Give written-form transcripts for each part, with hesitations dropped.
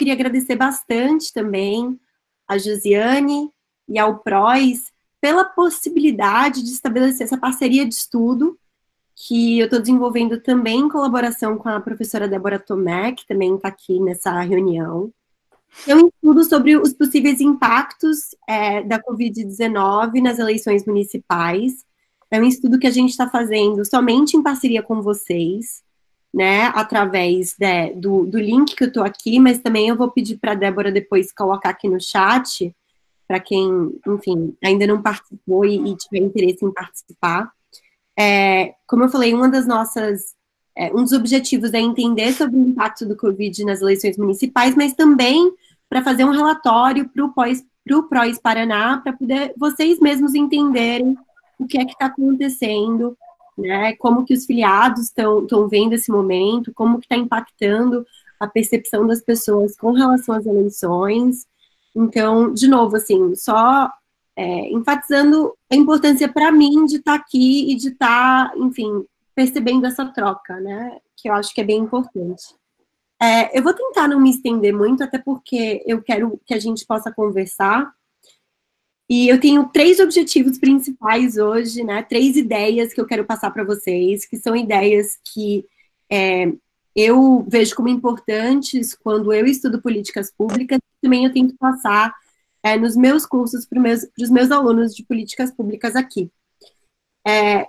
queria agradecer bastante também a Josiane e ao PROS pela possibilidade de estabelecer essa parceria de estudo que eu estou desenvolvendo também em colaboração com a professora Débora Tomé, que também está aqui nessa reunião. É um estudo sobre os possíveis impactos da Covid-19 nas eleições municipais. É um estudo que a gente está fazendo somente em parceria com vocês, né, através do link que eu estou aqui, mas também eu vou pedir para a Débora depois colocar aqui no chat, para quem, enfim, ainda não participou e tiver interesse em participar. Como eu falei, um dos objetivos é entender sobre o impacto do Covid nas eleições municipais, mas também para fazer um relatório para o PROS Paraná, para poder vocês mesmos entenderem o que é que está acontecendo, né, como que os filiados estão vendo esse momento, como que está impactando a percepção das pessoas com relação às eleições. Então, de novo, assim, só enfatizando a importância para mim de estar aqui e de estar, enfim, percebendo essa troca, né, que eu acho que é bem importante. Eu vou tentar não me estender muito, até porque eu quero que a gente possa conversar. E eu tenho 3 objetivos principais hoje, né? 3 ideias que eu quero passar para vocês, que são ideias que eu vejo como importantes quando eu estudo políticas públicas, também eu tento passar nos meus cursos para os meus alunos de políticas públicas aqui.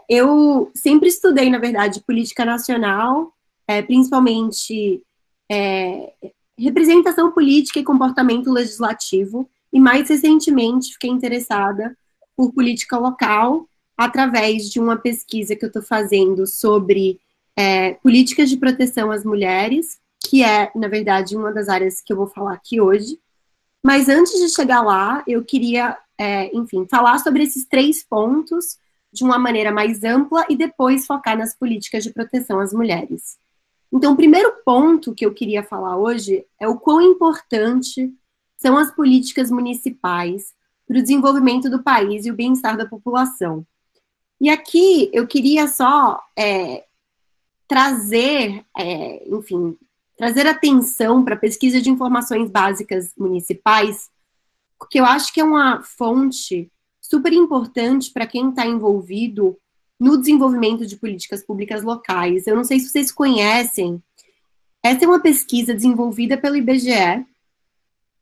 Eu sempre estudei, na verdade, política nacional, principalmente representação política e comportamento legislativo, e mais recentemente fiquei interessada por política local, através de uma pesquisa que eu estou fazendo sobre políticas de proteção às mulheres, que é, na verdade, uma das áreas que eu vou falar aqui hoje. Mas antes de chegar lá, eu queria, enfim, falar sobre esses 3 pontos de uma maneira mais ampla e depois focar nas políticas de proteção às mulheres. Então, o primeiro ponto que eu queria falar hoje é o quão importante são as políticas municipais para o desenvolvimento do país e o bem-estar da população. E aqui eu queria só trazer, enfim, trazer atenção para a pesquisa de informações básicas municipais, porque eu acho que é uma fonte super importante para quem está envolvido no desenvolvimento de políticas públicas locais. Eu não sei se vocês conhecem, essa é uma pesquisa desenvolvida pelo IBGE,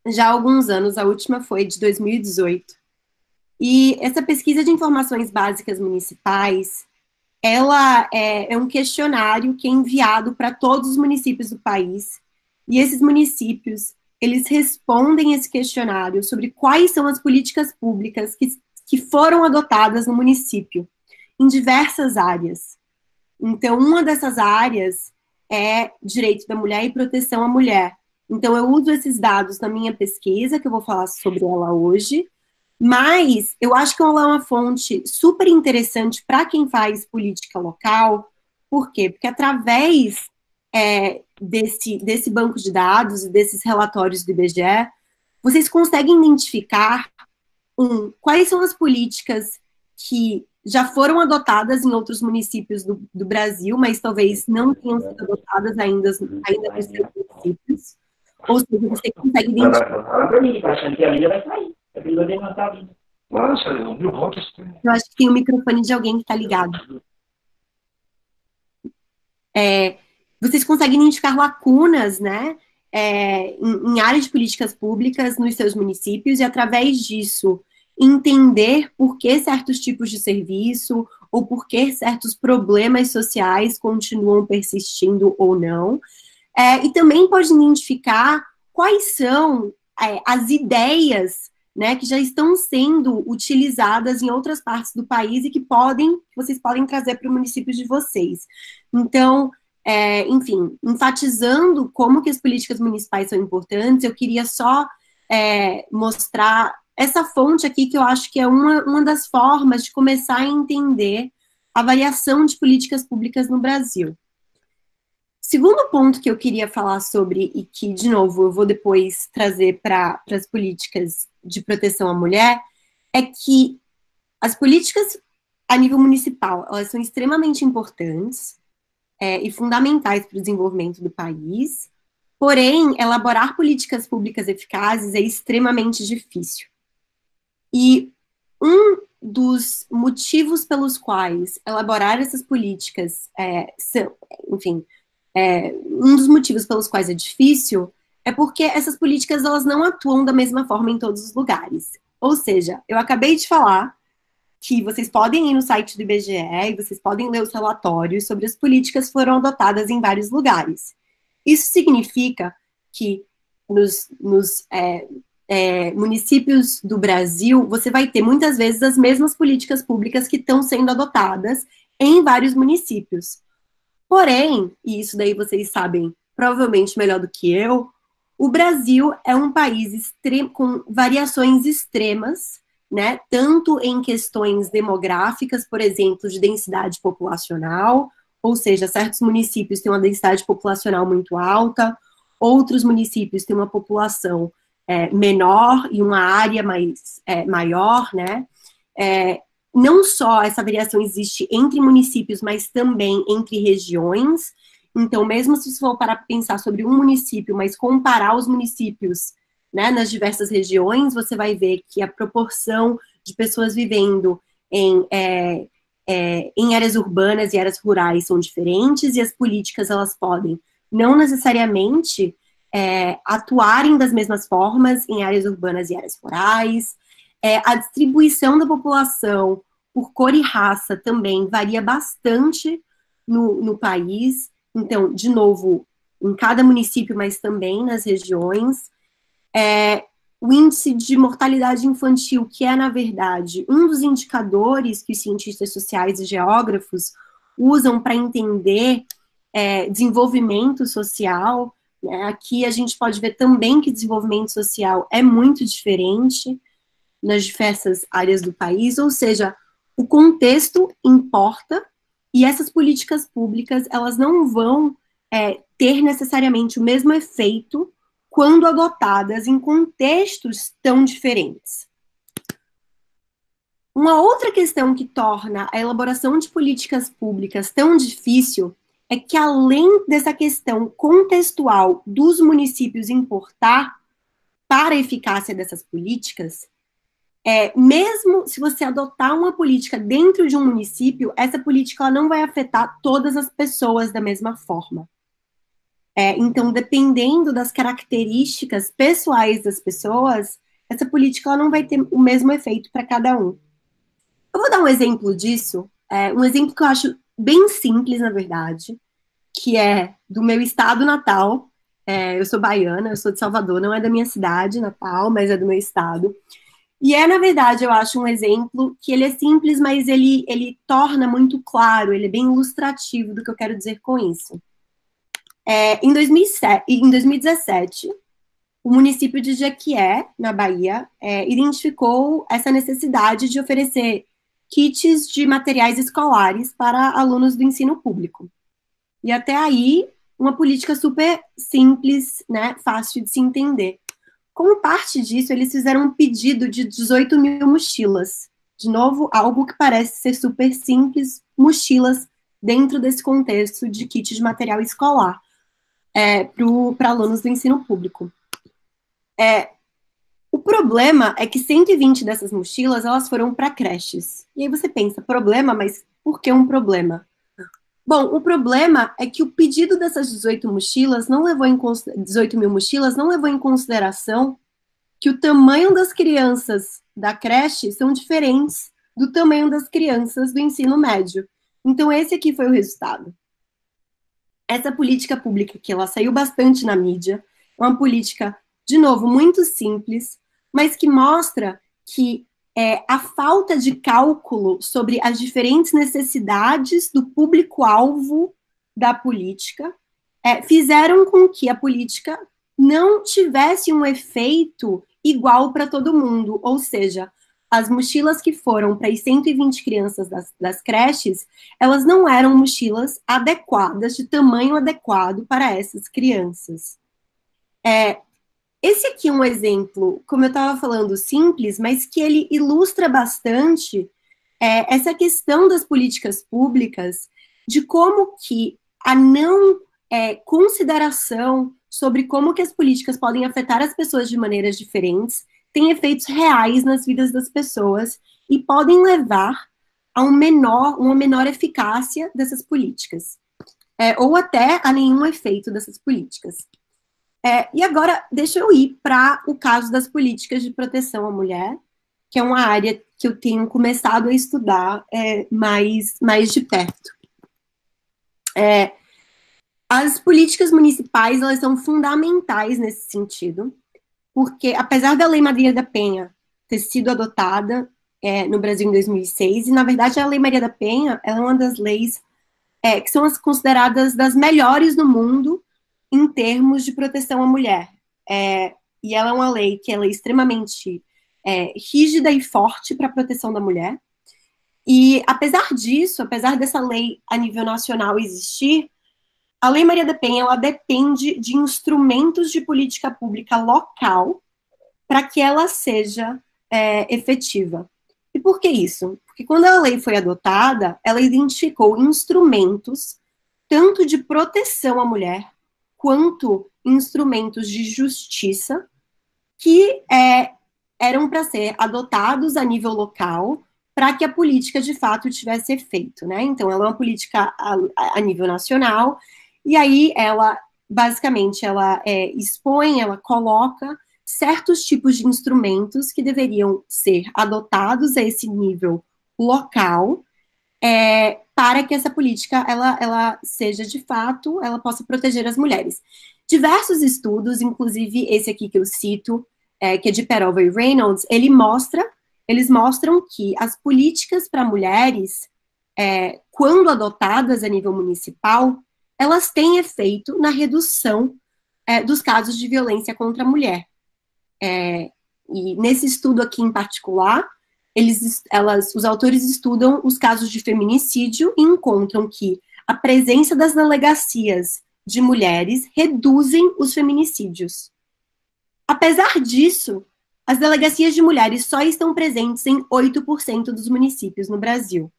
já há alguns anos, a última foi de 2018. E essa pesquisa de informações básicas municipais, ela é um questionário que é enviado para todos os municípios do país, e esses municípios, eles respondem esse questionário sobre quais são as políticas públicas que foram adotadas no município, em diversas áreas. Então, uma dessas áreas é direito da mulher e proteção à mulher. Então, eu uso esses dados na minha pesquisa, que eu vou falar sobre ela hoje, mas eu acho que ela é uma fonte super interessante para quem faz política local. Por quê? Porque através desse banco de dados e desses relatórios do IBGE, vocês conseguem identificar, quais são as políticas que já foram adotadas em outros municípios do Brasil, mas talvez não tenham sido adotadas ainda nos seus municípios. Ou seja, você consegue identificar. Eu acho que tem o microfone de alguém que está ligado. Vocês conseguem identificar lacunas, né, em áreas de políticas públicas nos seus municípios, e através disso entender por que certos tipos de serviço ou por que certos problemas sociais continuam persistindo ou não. E também pode identificar quais são as ideias, né, que já estão sendo utilizadas em outras partes do país e que vocês podem trazer para o município de vocês. Então, enfim, enfatizando como que as políticas municipais são importantes, eu queria só mostrar essa fonte aqui, que eu acho que é uma das formas de começar a entender a variação de políticas públicas no Brasil. Segundo ponto que eu queria falar sobre, e que, de novo, eu vou depois trazer para as políticas de proteção à mulher, é que as políticas a nível municipal, elas são extremamente importantes e fundamentais para o desenvolvimento do país, Porém, elaborar políticas públicas eficazes é extremamente difícil. E um dos motivos pelos quais elaborar essas políticas um dos motivos pelos quais é difícil é porque essas políticas elas não atuam da mesma forma em todos os lugares. Ou seja, eu acabei de falar que vocês podem ir no site do IBGE e vocês podem ler os relatórios sobre as políticas que foram adotadas em vários lugares. Isso significa que nos municípios do Brasil, você vai ter muitas vezes as mesmas políticas públicas que estão sendo adotadas em vários municípios. Porém, e isso daí vocês sabem provavelmente melhor do que eu, o Brasil é um país com variações extremas, né? Tanto em questões demográficas, por exemplo, de densidade populacional, ou seja, certos municípios têm uma densidade populacional muito alta, outros municípios têm uma população menor e uma área maior, né? Não só essa variação existe entre municípios, mas também entre regiões. Então, mesmo se você for parar para pensar sobre um município, mas comparar os municípios, né, nas diversas regiões, você vai ver que a proporção de pessoas vivendo em áreas urbanas e áreas rurais são diferentes, e as políticas, elas podem não necessariamente atuarem das mesmas formas em áreas urbanas e áreas rurais. A distribuição da população por cor e raça também varia bastante no país. Então, de novo, em cada município, mas também nas regiões. O índice de mortalidade infantil, que é, na verdade, um dos indicadores que os cientistas sociais e geógrafos usam para entender desenvolvimento social, né? Aqui a gente pode ver também que desenvolvimento social é muito diferente nas diversas áreas do país, ou seja, o contexto importa, e essas políticas públicas, elas não vão ter necessariamente o mesmo efeito quando adotadas em contextos tão diferentes. Uma outra questão que torna a elaboração de políticas públicas tão difícil é que, além dessa questão contextual dos municípios importar para a eficácia dessas políticas, mesmo se você adotar uma política dentro de um município, essa política ela não vai afetar todas as pessoas da mesma forma. Então, dependendo das características pessoais das pessoas, essa política ela não vai ter o mesmo efeito para cada um. Eu vou dar um exemplo disso, um exemplo que eu acho bem simples, na verdade, que é do meu estado natal. Eu sou baiana, eu sou de Salvador, não é da minha cidade natal, mas é do meu estado. E na verdade, eu acho um exemplo que ele é simples, mas ele torna muito claro, ele é bem ilustrativo do que eu quero dizer com isso. Em 2017, o município de Jequié, na Bahia, identificou essa necessidade de oferecer kits de materiais escolares para alunos do ensino público. E até aí, uma política super simples, né, fácil de se entender. Como parte disso, eles fizeram um pedido de 18 mil mochilas. De novo, algo que parece ser super simples, mochilas dentro desse contexto de kit de material escolar para alunos do ensino público. O problema é que 120 dessas mochilas, elas foram para creches. E aí você pensa, problema? Mas por que um problema? Bom, o problema é que o pedido dessas 18 mochilas não levou 18 mil mochilas não levou em consideração que o tamanho das crianças da creche são diferentes do tamanho das crianças do ensino médio. Então, esse aqui foi o resultado. Essa política pública, que ela saiu bastante na mídia, é uma política, de novo, muito simples, mas que mostra que a falta de cálculo sobre as diferentes necessidades do público-alvo da política fizeram com que a política não tivesse um efeito igual para todo mundo, ou seja, as mochilas que foram para as 120 crianças das creches, elas não eram mochilas adequadas, de tamanho adequado para essas crianças. Esse aqui é um exemplo, como eu estava falando, simples, mas que ele ilustra bastante essa questão das políticas públicas, de como que a não consideração sobre como que as políticas podem afetar as pessoas de maneiras diferentes, têm efeitos reais nas vidas das pessoas e podem levar a uma menor eficácia dessas políticas, ou até a nenhum efeito dessas políticas. E agora, deixa eu ir para o caso das políticas de proteção à mulher, que é uma área que eu tenho começado a estudar mais de perto. As políticas municipais, elas são fundamentais nesse sentido, porque apesar da Lei Maria da Penha ter sido adotada no Brasil em 2006, e na verdade a Lei Maria da Penha é uma das leis que são as consideradas das melhores no mundo em termos de proteção à mulher. E ela é uma lei que ela é extremamente rígida e forte para a proteção da mulher. E apesar disso, apesar dessa lei a nível nacional existir, a Lei Maria da Penha, ela depende de instrumentos de política pública local para que ela seja efetiva. E por que isso? Porque quando a lei foi adotada, ela identificou instrumentos tanto de proteção à mulher, quanto instrumentos de justiça que eram para ser adotados a nível local para que a política, de fato, tivesse efeito, né? Então, ela é uma política a nível nacional, e aí ela, basicamente, ela expõe, ela coloca certos tipos de instrumentos que deveriam ser adotados a esse nível local, para que essa política, ela seja, de fato, ela possa proteger as mulheres. Diversos estudos, inclusive esse aqui que eu cito, que é de Peralva e Reynolds, eles mostram que as políticas para mulheres, quando adotadas a nível municipal, elas têm efeito na redução dos casos de violência contra a mulher. E nesse estudo aqui em particular, os autores estudam os casos de feminicídio e encontram que a presença das delegacias de mulheres reduzem os feminicídios. Apesar disso, as delegacias de mulheres só estão presentes em 8% dos municípios no Brasil.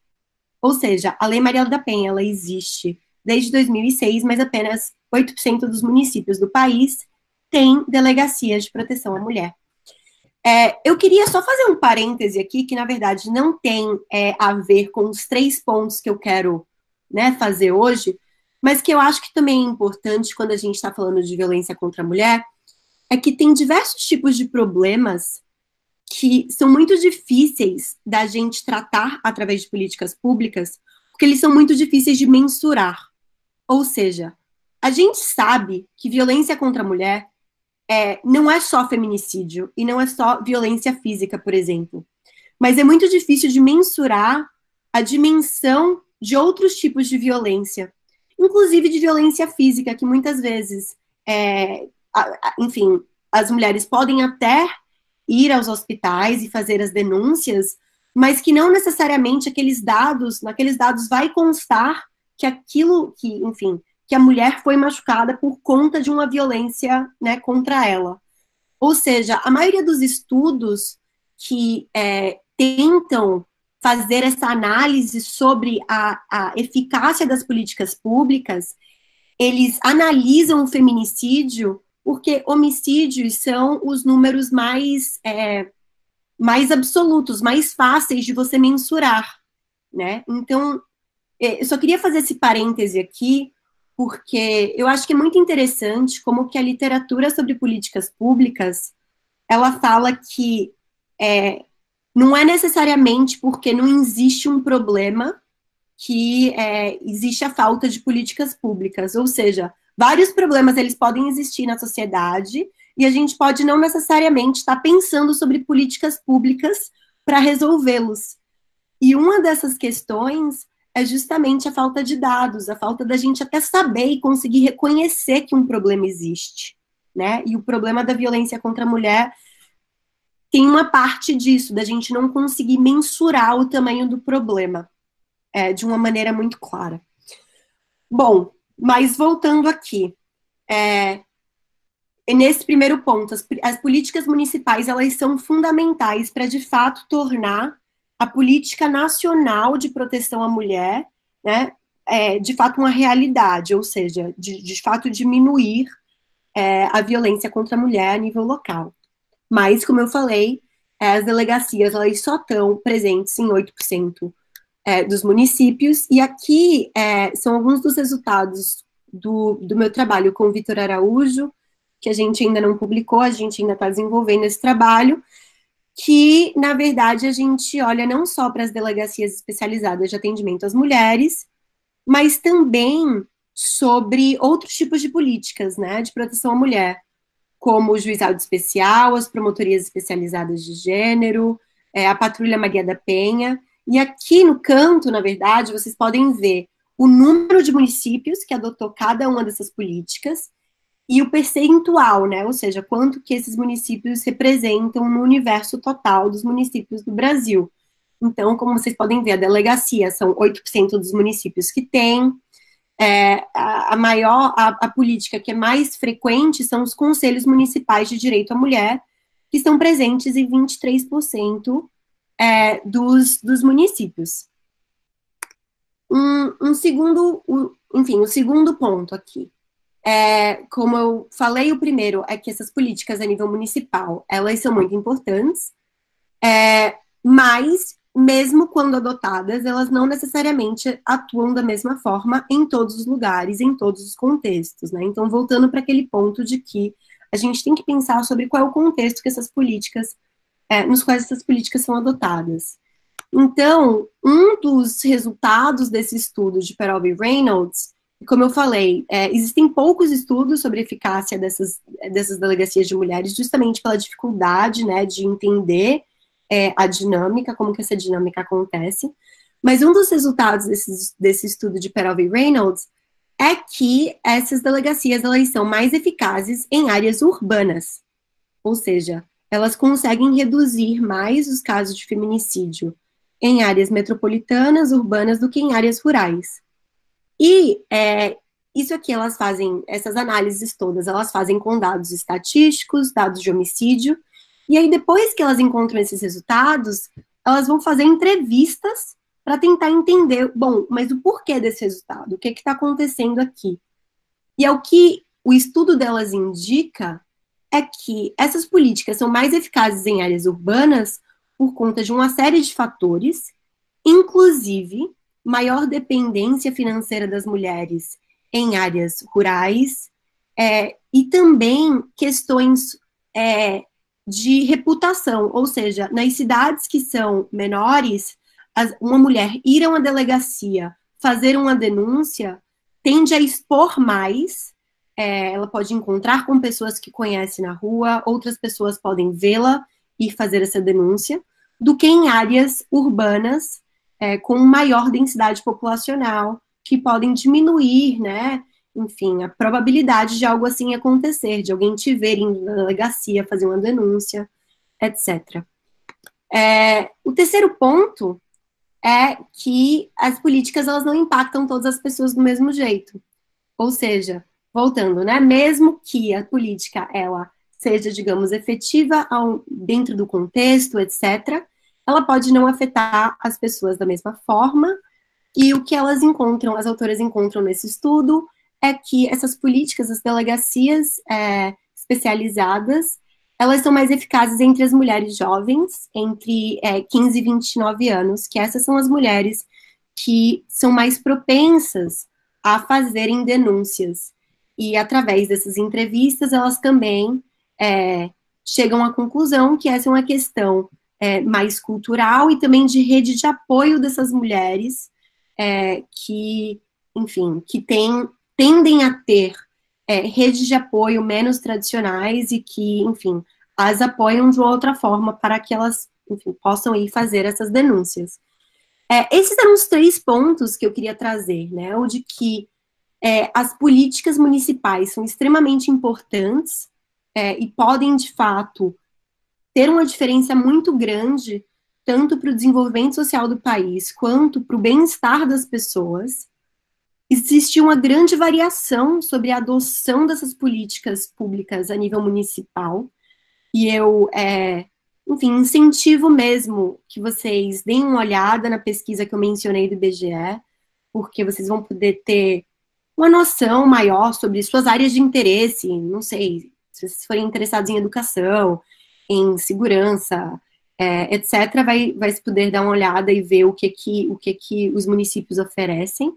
Ou seja, a Lei Maria da Penha, ela existe desde 2006, mas apenas 8% dos municípios do país têm delegacias de proteção à mulher. Eu queria só fazer um parêntese aqui, que na verdade não tem a ver com os 3 pontos que eu quero, né, fazer hoje, mas que eu acho que também é importante quando a gente está falando de violência contra a mulher, é que tem diversos tipos de problemas que são muito difíceis da gente tratar através de políticas públicas, porque eles são muito difíceis de mensurar. Ou seja, a gente sabe que violência contra a mulher não é só feminicídio e não é só violência física, por exemplo. Mas é muito difícil de mensurar a dimensão de outros tipos de violência, inclusive de violência física, que muitas vezes, enfim, as mulheres podem até ir aos hospitais e fazer as denúncias, mas que não necessariamente naqueles dados vai constar que enfim, que a mulher foi machucada por conta de uma violência, né, contra ela. Ou seja, a maioria dos estudos que tentam fazer essa análise sobre a eficácia das políticas públicas, eles analisam o feminicídio porque homicídios são os números mais absolutos, mais fáceis de você mensurar, né? Então, eu só queria fazer esse parêntese aqui, porque eu acho que é muito interessante como que a literatura sobre políticas públicas, ela fala que não é necessariamente porque não existe um problema que existe a falta de políticas públicas, ou seja, vários problemas eles podem existir na sociedade e a gente pode não necessariamente estar pensando sobre políticas públicas para resolvê-los. E uma dessas questões é justamente a falta de dados, a falta da gente até saber e conseguir reconhecer que um problema existe, né? E o problema da violência contra a mulher tem uma parte disso, da gente não conseguir mensurar o tamanho do problema de uma maneira muito clara. Bom, mas voltando aqui, nesse primeiro ponto, as políticas municipais, elas são fundamentais para, de fato, tornar a política nacional de proteção à mulher, né, de fato, uma realidade, ou seja, de fato, diminuir a violência contra a mulher a nível local. Mas, como eu falei, as delegacias elas só estão presentes em 8% dos municípios, e aqui são alguns dos resultados do meu trabalho com o Vitor Araújo, que a gente ainda não publicou, a gente ainda está desenvolvendo esse trabalho, que, na verdade, a gente olha não só para as delegacias especializadas de atendimento às mulheres, mas também sobre outros tipos de políticas, né, de proteção à mulher, como o juizado especial, as promotorias especializadas de gênero, a Patrulha Maria da Penha. E aqui no canto, na verdade, vocês podem ver o número de municípios que adotou cada uma dessas políticas e o percentual, né? Ou seja, quanto que esses municípios representam no universo total dos municípios do Brasil. Então, como vocês podem ver, a delegacia são 8% dos municípios que tem. A política que é mais frequente são os conselhos municipais de direito à mulher, que estão presentes em 23% dos municípios. O segundo ponto aqui. Como eu falei, o primeiro é que essas políticas a nível municipal, elas são muito importantes, mas, mesmo quando adotadas, elas não necessariamente atuam da mesma forma em todos os lugares, em todos os contextos, né? Então, voltando para aquele ponto de que a gente tem que pensar sobre qual é o contexto que essas políticas, nos quais essas políticas são adotadas. Então, um dos resultados desse estudo de Peralva e Reynolds, como eu falei, existem poucos estudos sobre a eficácia dessas delegacias de mulheres, justamente pela dificuldade, né, de entender a dinâmica, como que essa dinâmica acontece. Mas um dos resultados desse estudo de Peralva e Reynolds é que essas delegacias, elas são mais eficazes em áreas urbanas, ou seja, elas conseguem reduzir mais os casos de feminicídio em áreas metropolitanas, urbanas, do que em áreas rurais. E isso aqui elas fazem, essas análises todas, elas fazem com dados estatísticos, dados de homicídio, e aí depois que elas encontram esses resultados, elas vão fazer entrevistas para tentar entender, bom, mas o porquê desse resultado, o que está acontecendo aqui? E é o que o estudo delas indica é que essas políticas são mais eficazes em áreas urbanas por conta de uma série de fatores, inclusive maior dependência financeira das mulheres em áreas rurais, e também questões de reputação, ou seja, nas cidades que são menores, uma mulher ir a uma delegacia, fazer uma denúncia, tende a expor mais, ela pode encontrar com pessoas que conhece na rua, outras pessoas podem vê-la e fazer essa denúncia, do que em áreas urbanas, com maior densidade populacional, que podem diminuir, né, enfim, a probabilidade de algo assim acontecer, de alguém te ver em delegacia, fazer uma denúncia, etc. O terceiro ponto é que as políticas, elas não impactam todas as pessoas do mesmo jeito. Ou seja, voltando, né, mesmo que a política, ela seja, digamos, efetiva dentro do contexto, etc., ela pode não afetar as pessoas da mesma forma, e o que elas encontram, as autoras encontram nesse estudo, é que essas políticas, as delegacias especializadas, elas são mais eficazes entre as mulheres jovens, entre 15 e 29 anos, que essas são as mulheres que são mais propensas a fazerem denúncias. E através dessas entrevistas, elas também chegam à conclusão que essa é uma questão mais cultural e também de rede de apoio dessas mulheres que, enfim, que tendem a ter redes de apoio menos tradicionais e que, enfim, as apoiam de outra forma para que elas, enfim, possam ir fazer essas denúncias. Esses eram os 3 pontos que eu queria trazer, né? O de que as políticas municipais são extremamente importantes e podem, de fato, ter uma diferença muito grande, tanto para o desenvolvimento social do país, quanto para o bem-estar das pessoas. Existe uma grande variação sobre a adoção dessas políticas públicas a nível municipal, e eu, enfim, incentivo mesmo que vocês deem uma olhada na pesquisa que eu mencionei do IBGE, porque vocês vão poder ter uma noção maior sobre suas áreas de interesse, não sei, se vocês forem interessados em educação, em segurança, etc., vai se poder dar uma olhada e ver o que os municípios oferecem.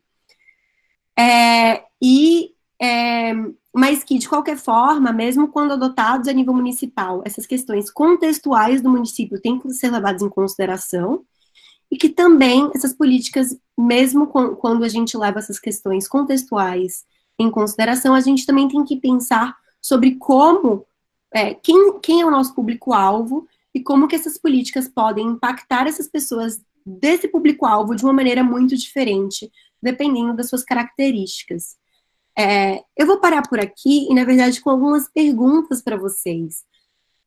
Mas que, de qualquer forma, mesmo quando adotados a nível municipal, essas questões contextuais do município têm que ser levadas em consideração, e que também essas políticas, mesmo quando a gente leva essas questões contextuais em consideração, a gente também tem que pensar sobre como, quem é o nosso público-alvo, e como que essas políticas podem impactar essas pessoas desse público-alvo de uma maneira muito diferente, dependendo das suas características. Eu vou parar por aqui e, na verdade, com algumas perguntas para vocês,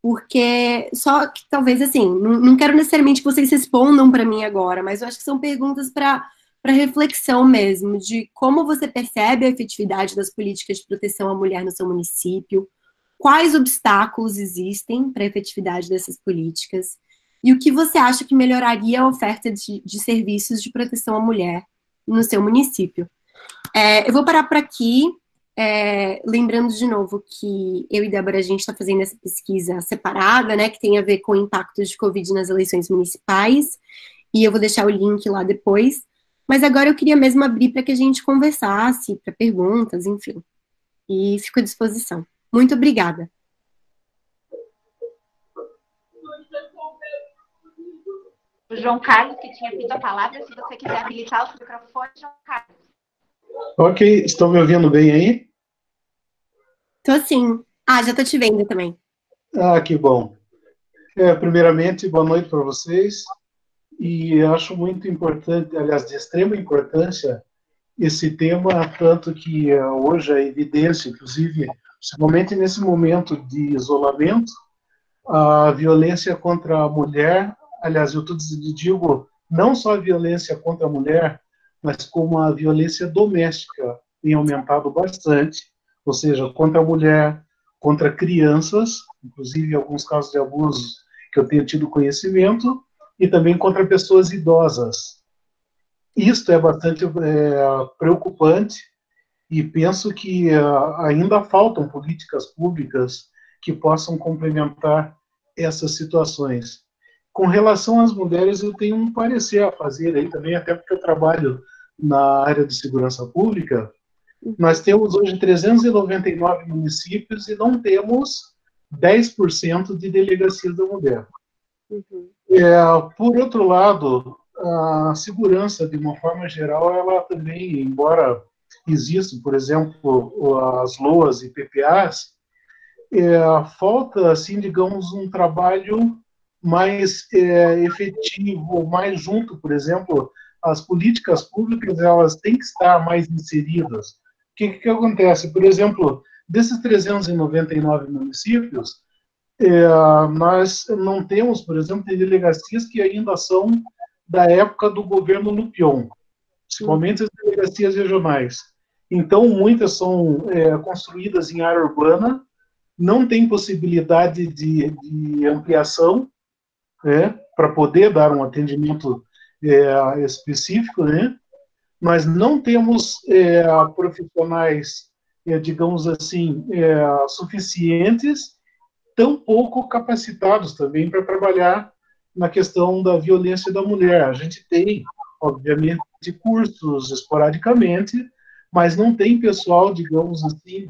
porque só que talvez, assim, não quero necessariamente que vocês respondam para mim agora, mas eu acho que são perguntas para reflexão mesmo, de como você percebe a efetividade das políticas de proteção à mulher no seu município, quais obstáculos existem para a efetividade dessas políticas, e o que você acha que melhoraria a oferta de serviços de proteção à mulher no seu município. Eu vou parar por aqui, lembrando de novo que eu e Débora, a gente está fazendo essa pesquisa separada, né, que tem a ver com o impacto de Covid nas eleições municipais, e eu vou deixar o link lá depois, mas agora eu queria mesmo abrir para que a gente conversasse, para perguntas, enfim, e fico à disposição. Muito obrigada. O João Carlos, que tinha pedido a palavra, se você quiser habilitar o microfone, João Carlos. Ok, estão me ouvindo bem aí? Tô sim. Já tô te vendo também. Que bom. Primeiramente, boa noite para vocês. E acho muito importante, aliás, de extrema importância, esse tema, tanto que hoje é evidência, inclusive, principalmente nesse momento de isolamento, a violência contra a mulher, aliás, eu digo não só a violência contra a mulher, mas como a violência doméstica tem aumentado bastante, ou seja, contra a mulher, contra crianças, inclusive em alguns casos de abuso que eu tenho tido conhecimento, e também contra pessoas idosas. Isto é bastante preocupante, e penso que ainda faltam políticas públicas que possam complementar essas situações. Com relação às mulheres, eu tenho um parecer a fazer aí também, até porque eu trabalho na área de segurança pública. Nós temos hoje 399 municípios e não temos 10% de delegacias da mulher. Uhum. Por outro lado, a segurança, de uma forma geral, ela também, embora exista, por exemplo, as LOAs e PPAs, falta, assim, digamos, um trabalho mais efetivo, mais junto, por exemplo, as políticas públicas, elas têm que estar mais inseridas. O que acontece? Por exemplo, desses 399 municípios, nós não temos, por exemplo, delegacias que ainda são da época do governo Lupion, principalmente as delegacias regionais. Então, muitas são construídas em área urbana, não tem possibilidade de ampliação, para poder dar um atendimento específico, né? Nós não temos profissionais, digamos assim, suficientes, tão pouco capacitados também para trabalhar na questão da violência da mulher. A gente tem, obviamente, cursos esporadicamente, mas não tem pessoal, digamos assim,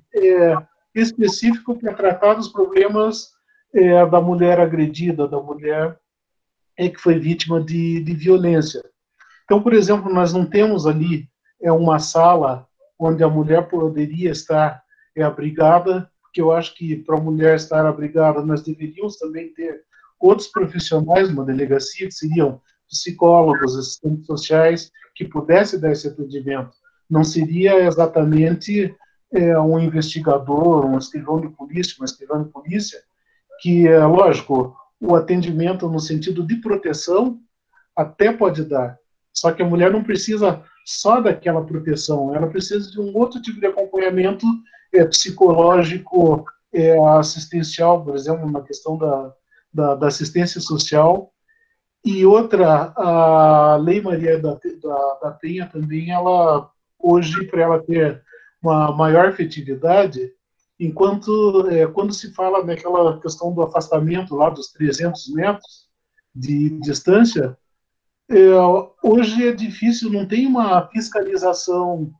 específico para tratar dos problemas da mulher agredida, da mulher que foi vítima de violência. Então, por exemplo, nós não temos ali uma sala onde a mulher poderia estar abrigada, porque eu acho que para a mulher estar abrigada, nós deveríamos também ter outros profissionais numa delegacia, que seriam psicólogos, assistentes sociais, que pudessem dar esse atendimento. Não seria exatamente um investigador, um escrivão de polícia, uma escrivã de polícia, que, lógico, o atendimento no sentido de proteção até pode dar, só que a mulher não precisa só daquela proteção, ela precisa de um outro tipo de acompanhamento psicológico, assistencial, por exemplo, na questão da assistência social. E outra, a Lei Maria da Penha também, ela, hoje, para ela ter uma maior efetividade, enquanto quando se fala naquela questão do afastamento lá dos 300 metros de distância, hoje é difícil, não tem uma fiscalização,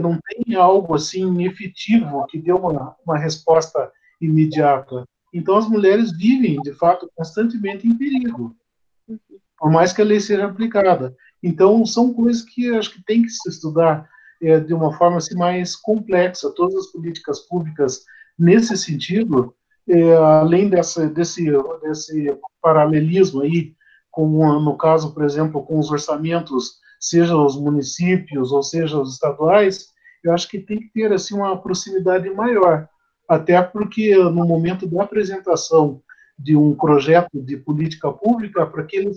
não tem algo assim efetivo que dê uma resposta imediata. Então as mulheres vivem, de fato, constantemente em perigo, por mais que a lei seja aplicada. Então são coisas que acho que tem que se estudar de uma forma assim, mais complexa. Todas as políticas públicas nesse sentido, além desse paralelismo aí, no caso, por exemplo, com os orçamentos, seja os municípios ou seja os estaduais, eu acho que tem que ter assim uma proximidade maior, até porque no momento da apresentação de um projeto de política pública, para que ele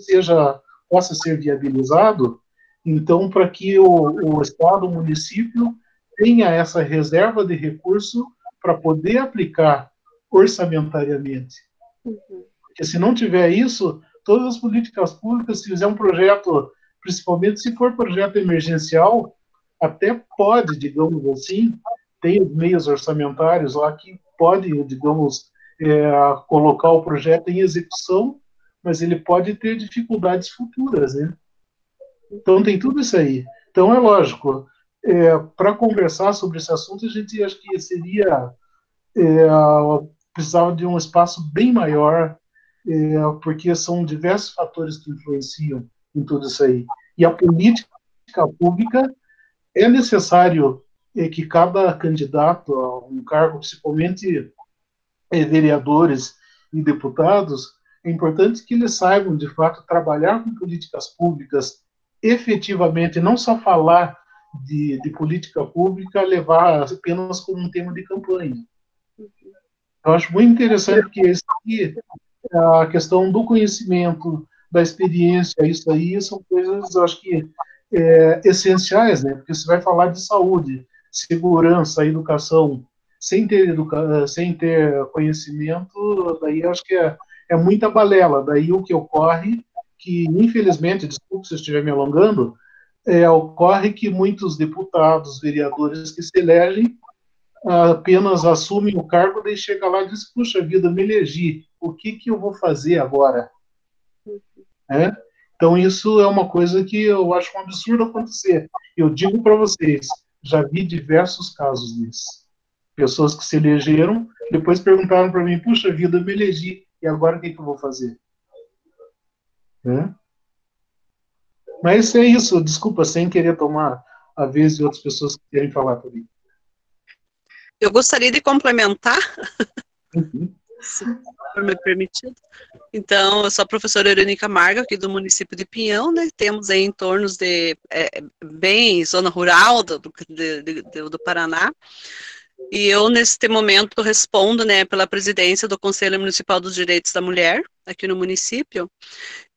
possa ser viabilizado, então, para que o Estado, o município, tenha essa reserva de recurso para poder aplicar orçamentariamente. Porque se não tiver isso, todas as políticas públicas, se fizer um projeto, principalmente se for projeto emergencial, até pode, digamos assim, tem os meios orçamentários lá que pode, digamos, colocar o projeto em execução, mas ele pode ter dificuldades futuras, né? Então tem tudo isso aí. Então é lógico, para conversar sobre esse assunto, a gente acho que precisava de um espaço bem maior, porque são diversos fatores que influenciam em tudo isso aí. E a política pública é necessário que cada candidato a um cargo, principalmente vereadores e deputados, é importante que eles saibam, de fato, trabalhar com políticas públicas efetivamente, não só falar de política pública, levar apenas como um tema de campanha. Eu acho muito interessante que a questão do conhecimento, da experiência, isso aí são coisas, eu acho que, essenciais, né? Porque você vai falar de saúde, segurança, educação, sem ter conhecimento, daí eu acho que é muita balela. Daí o que ocorre, que infelizmente, desculpe se eu estiver me alongando, ocorre que muitos deputados, vereadores que se elegem, apenas assumem o cargo, daí chega lá e diz, puxa vida, me elegi, o que eu vou fazer agora? Então isso é uma coisa que eu acho um absurdo acontecer. Eu digo para vocês, já vi diversos casos disso. Pessoas que se elegeram, depois perguntaram para mim, puxa vida, eu me elegi, e agora o que eu vou fazer? Mas é isso, desculpa, sem querer tomar a vez de outras pessoas que querem falar também. Eu gostaria de complementar, se for me permitido. Então, eu sou a professora Irene Camargo, aqui do município de Pinhão, né? Temos aí em torno de, bem, zona rural do Paraná. E eu, neste momento, respondo, né, pela presidência do Conselho Municipal dos Direitos da Mulher, aqui no município.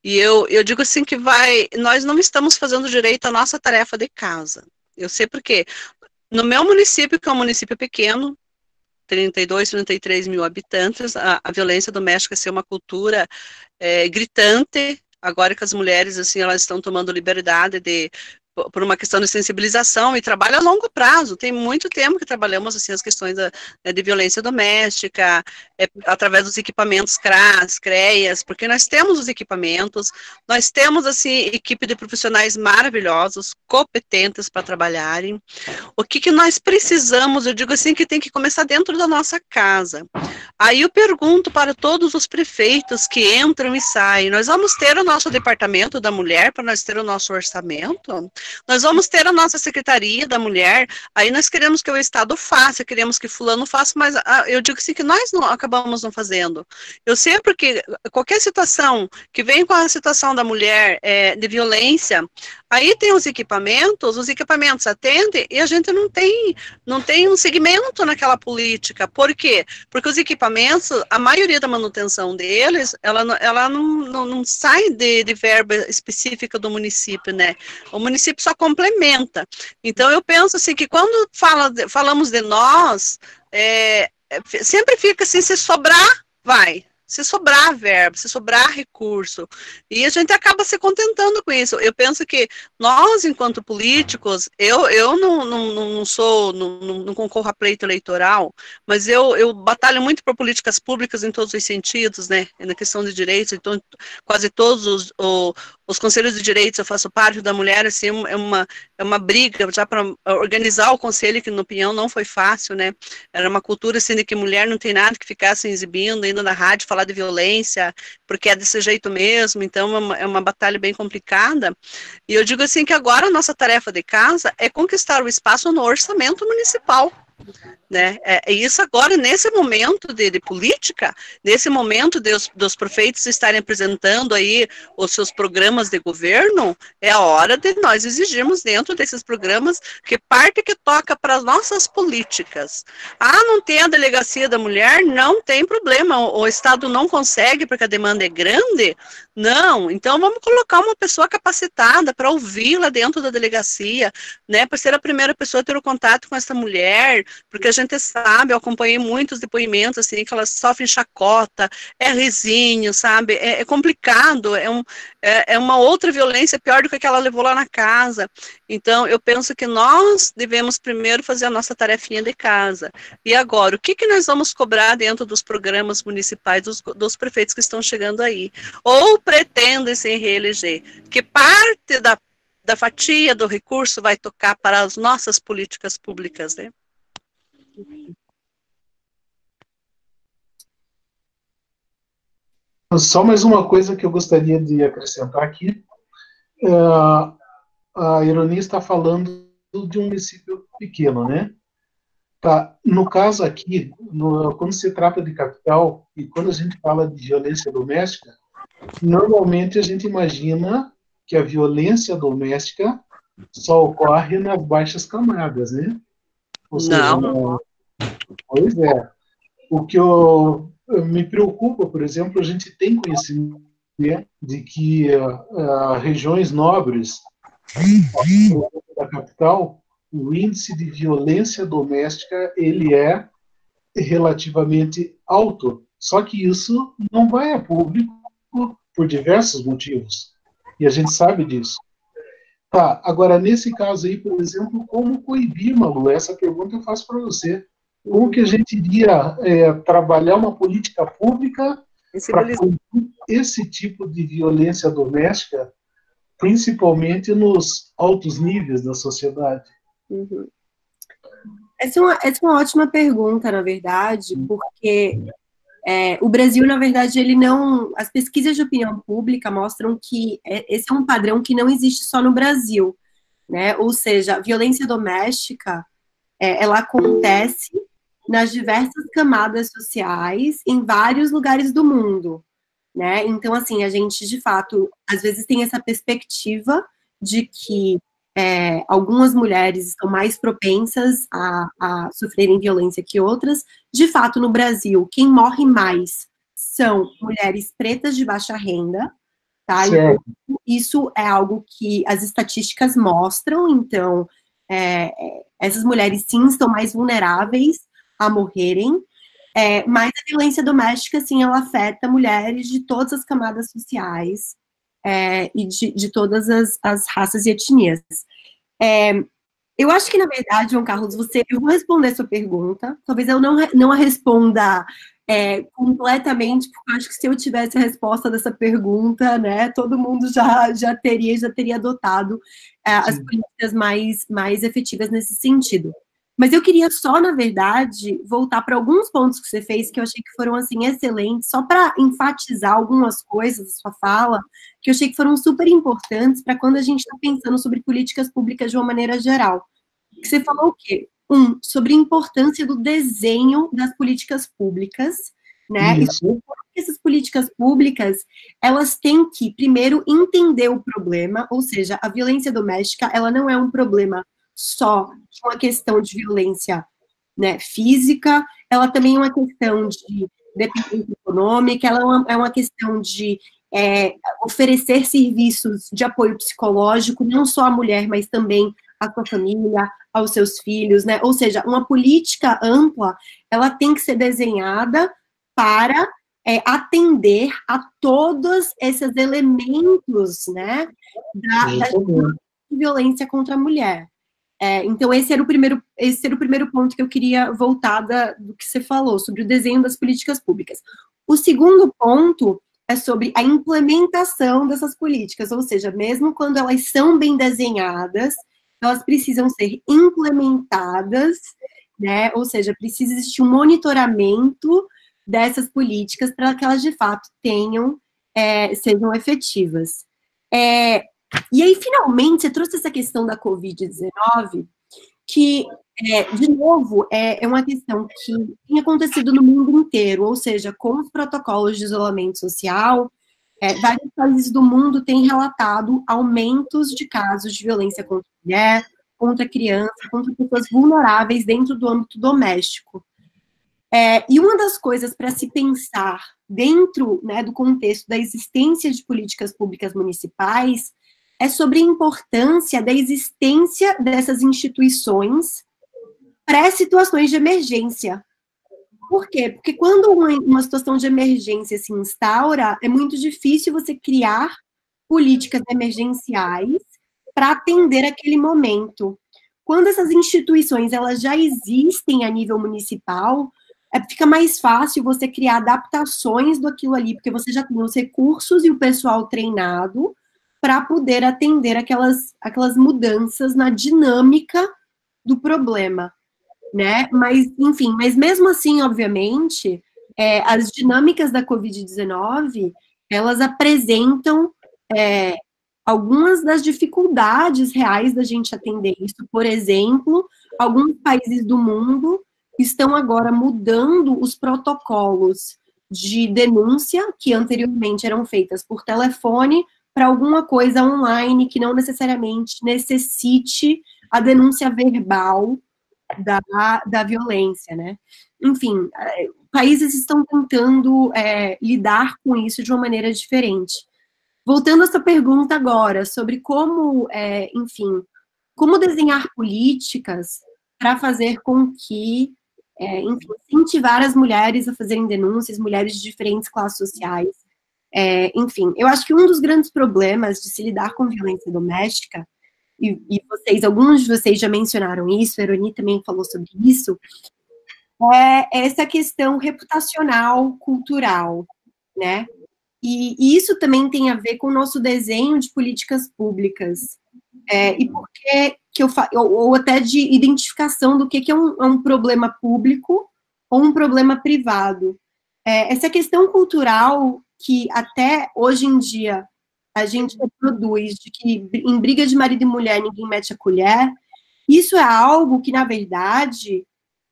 E eu digo assim que nós não estamos fazendo direito à nossa tarefa de casa. Eu sei porque no meu município, que é um município pequeno, 33 mil habitantes, a violência doméstica é uma cultura gritante, agora que as mulheres, assim, elas estão tomando liberdade por uma questão de sensibilização e trabalho a longo prazo. Tem muito tempo que trabalhamos assim as questões de violência doméstica, através dos equipamentos CRAS, CREAS, porque nós temos os equipamentos, nós temos assim equipe de profissionais maravilhosos, competentes para trabalharem. O que nós precisamos, eu digo assim, que tem que começar dentro da nossa casa. Aí eu pergunto para todos os prefeitos que entram e saem, nós vamos ter o nosso departamento da mulher para nós ter o nosso orçamento? Nós vamos ter a nossa secretaria da mulher, aí nós queremos que o Estado faça, queremos que fulano faça, mas eu digo assim que nós não acabamos não fazendo. Eu sei porque qualquer situação que vem com a situação da mulher de violência, aí tem os equipamentos atendem e a gente não tem um segmento naquela política. Por quê? Porque os equipamentos, a maioria da manutenção deles, ela não sai de verba específica do município, né? O município só complementa. Então, eu penso assim, que quando falamos de nós, sempre fica assim, se sobrar, vai. se sobrar verba, se sobrar recurso, e a gente acaba se contentando com isso. Eu penso que nós, enquanto políticos, eu não sou, não concorro a pleito eleitoral, mas eu batalho muito por políticas públicas em todos os sentidos, né, na questão de direitos. Então, quase todos os conselhos de direitos, eu faço parte da mulher, assim, é uma briga já para organizar o conselho, que no Pinhão não foi fácil, né, era uma cultura assim de que mulher não tem nada que ficar se exibindo, indo na rádio falar de violência, porque é desse jeito mesmo. Então é uma batalha bem complicada, e eu digo assim que agora a nossa tarefa de casa é conquistar o espaço no orçamento municipal, né? É isso agora, nesse momento de política, nesse momento dos prefeitos estarem apresentando aí os seus programas de governo, é a hora de nós exigirmos dentro desses programas que parte que toca para as nossas políticas. Ah, não tem a delegacia da mulher? Não tem problema, o Estado não consegue porque a demanda é grande? Não, então vamos colocar uma pessoa capacitada para ouvi-la dentro da delegacia, né, para ser a primeira pessoa a ter o contato com essa mulher, porque a gente sabe, eu acompanhei muitos depoimentos, assim, que elas sofrem chacota, é risinho, sabe, é complicado, é uma outra violência pior do que ela levou lá na casa. Então, eu penso que nós devemos primeiro fazer a nossa tarefinha de casa. E agora, o que nós vamos cobrar dentro dos programas municipais dos prefeitos que estão chegando aí? Ou pretendem se reeleger? Que parte da fatia do recurso vai tocar para as nossas políticas públicas, né? Só mais uma coisa que eu gostaria de acrescentar aqui. A Ironi está falando de um município pequeno, né? Tá. No caso aqui, quando se trata de capital, e quando a gente fala de violência doméstica, normalmente a gente imagina que a violência doméstica só ocorre nas baixas camadas, né? Ou seja, pois é. O que me preocupa, por exemplo, a gente tem conhecimento de que regiões nobres da capital, o índice de violência doméstica ele é relativamente alto. Só que isso não vai a público por diversos motivos. E a gente sabe disso. Tá, agora, nesse caso aí, por exemplo, como coibir, Malu? Essa pergunta eu faço para você. Como que a gente iria trabalhar uma política pública para coibir esse tipo de violência doméstica, principalmente nos altos níveis da sociedade? Uhum. Essa é uma ótima pergunta, na verdade, porque o Brasil, na verdade, ele não... As pesquisas de opinião pública mostram que esse é um padrão que não existe só no Brasil, né? Ou seja, a violência doméstica, ela acontece nas diversas camadas sociais em vários lugares do mundo, né? Então, assim, a gente, de fato, às vezes tem essa perspectiva de que algumas mulheres estão mais propensas a sofrerem violência que outras. De fato, no Brasil, quem morre mais são mulheres pretas de baixa renda, tá? Então, isso é algo que as estatísticas mostram. Então, essas mulheres, sim, estão mais vulneráveis a morrerem, mas a violência doméstica, sim, ela afeta mulheres de todas as camadas sociais e de todas as raças e etnias. Eu acho que, na verdade, João Carlos, eu vou responder a sua pergunta, talvez eu não a responda completamente, porque eu acho que se eu tivesse a resposta dessa pergunta, né, todo mundo já teria adotado as políticas mais efetivas nesse sentido. Mas eu queria só, na verdade, voltar para alguns pontos que você fez que eu achei que foram, assim, excelentes, só para enfatizar algumas coisas da sua fala, que eu achei que foram super importantes para quando a gente está pensando sobre políticas públicas de uma maneira geral. Que você falou o quê? Sobre a importância do desenho das políticas públicas, né? Isso. E essas políticas públicas, elas têm que, primeiro, entender o problema, ou seja, a violência doméstica, ela não é um problema só de uma questão de violência, né, física, ela também é uma questão de dependência econômica, ela é uma questão de oferecer serviços de apoio psicológico, não só à mulher, mas também à sua família, aos seus filhos, né? Ou seja, uma política ampla, ela tem que ser desenhada para atender a todos esses elementos, né, da violência contra a mulher. Então, esse era o primeiro ponto que eu queria voltar do que você falou, sobre o desenho das políticas públicas. O segundo ponto é sobre a implementação dessas políticas, ou seja, mesmo quando elas são bem desenhadas, elas precisam ser implementadas, né, ou seja, precisa existir um monitoramento dessas políticas para que elas, de fato, sejam efetivas. E aí, finalmente, você trouxe essa questão da Covid-19, que, de novo, é uma questão que tem acontecido no mundo inteiro, ou seja, com os protocolos de isolamento social, vários países do mundo têm relatado aumentos de casos de violência contra a mulher, contra a criança, contra pessoas vulneráveis dentro do âmbito doméstico. E uma das coisas para se pensar dentro, né, do contexto da existência de políticas públicas municipais é sobre a importância da existência dessas instituições para situações de emergência. Por quê? Porque quando uma situação de emergência se instaura, é muito difícil você criar políticas emergenciais para atender aquele momento. Quando essas instituições elas já existem a nível municipal, fica mais fácil você criar adaptações daquilo ali, porque você já tem os recursos e o pessoal treinado para poder atender aquelas mudanças na dinâmica do problema, né? Mas, enfim, mas mesmo assim, obviamente, as dinâmicas da Covid-19, elas apresentam algumas das dificuldades reais da gente atender isso. Por exemplo, alguns países do mundo estão agora mudando os protocolos de denúncia, que anteriormente eram feitas por telefone, para alguma coisa online que não necessariamente necessite a denúncia verbal da violência, né? Enfim, países estão tentando lidar com isso de uma maneira diferente. Voltando a essa pergunta agora, sobre como, enfim, como desenhar políticas para fazer com que, enfim, incentivar as mulheres a fazerem denúncias, mulheres de diferentes classes sociais. Enfim, eu acho que um dos grandes problemas de se lidar com violência doméstica, e alguns de vocês já mencionaram isso, a Eroni também falou sobre isso, é essa questão reputacional, cultural, né? E isso também tem a ver com o nosso desenho de políticas públicas, e porque ou até de identificação do que é um problema público ou um problema privado. Essa questão cultural que até hoje em dia a gente produz, de que em briga de marido e mulher ninguém mete a colher, isso é algo que, na verdade,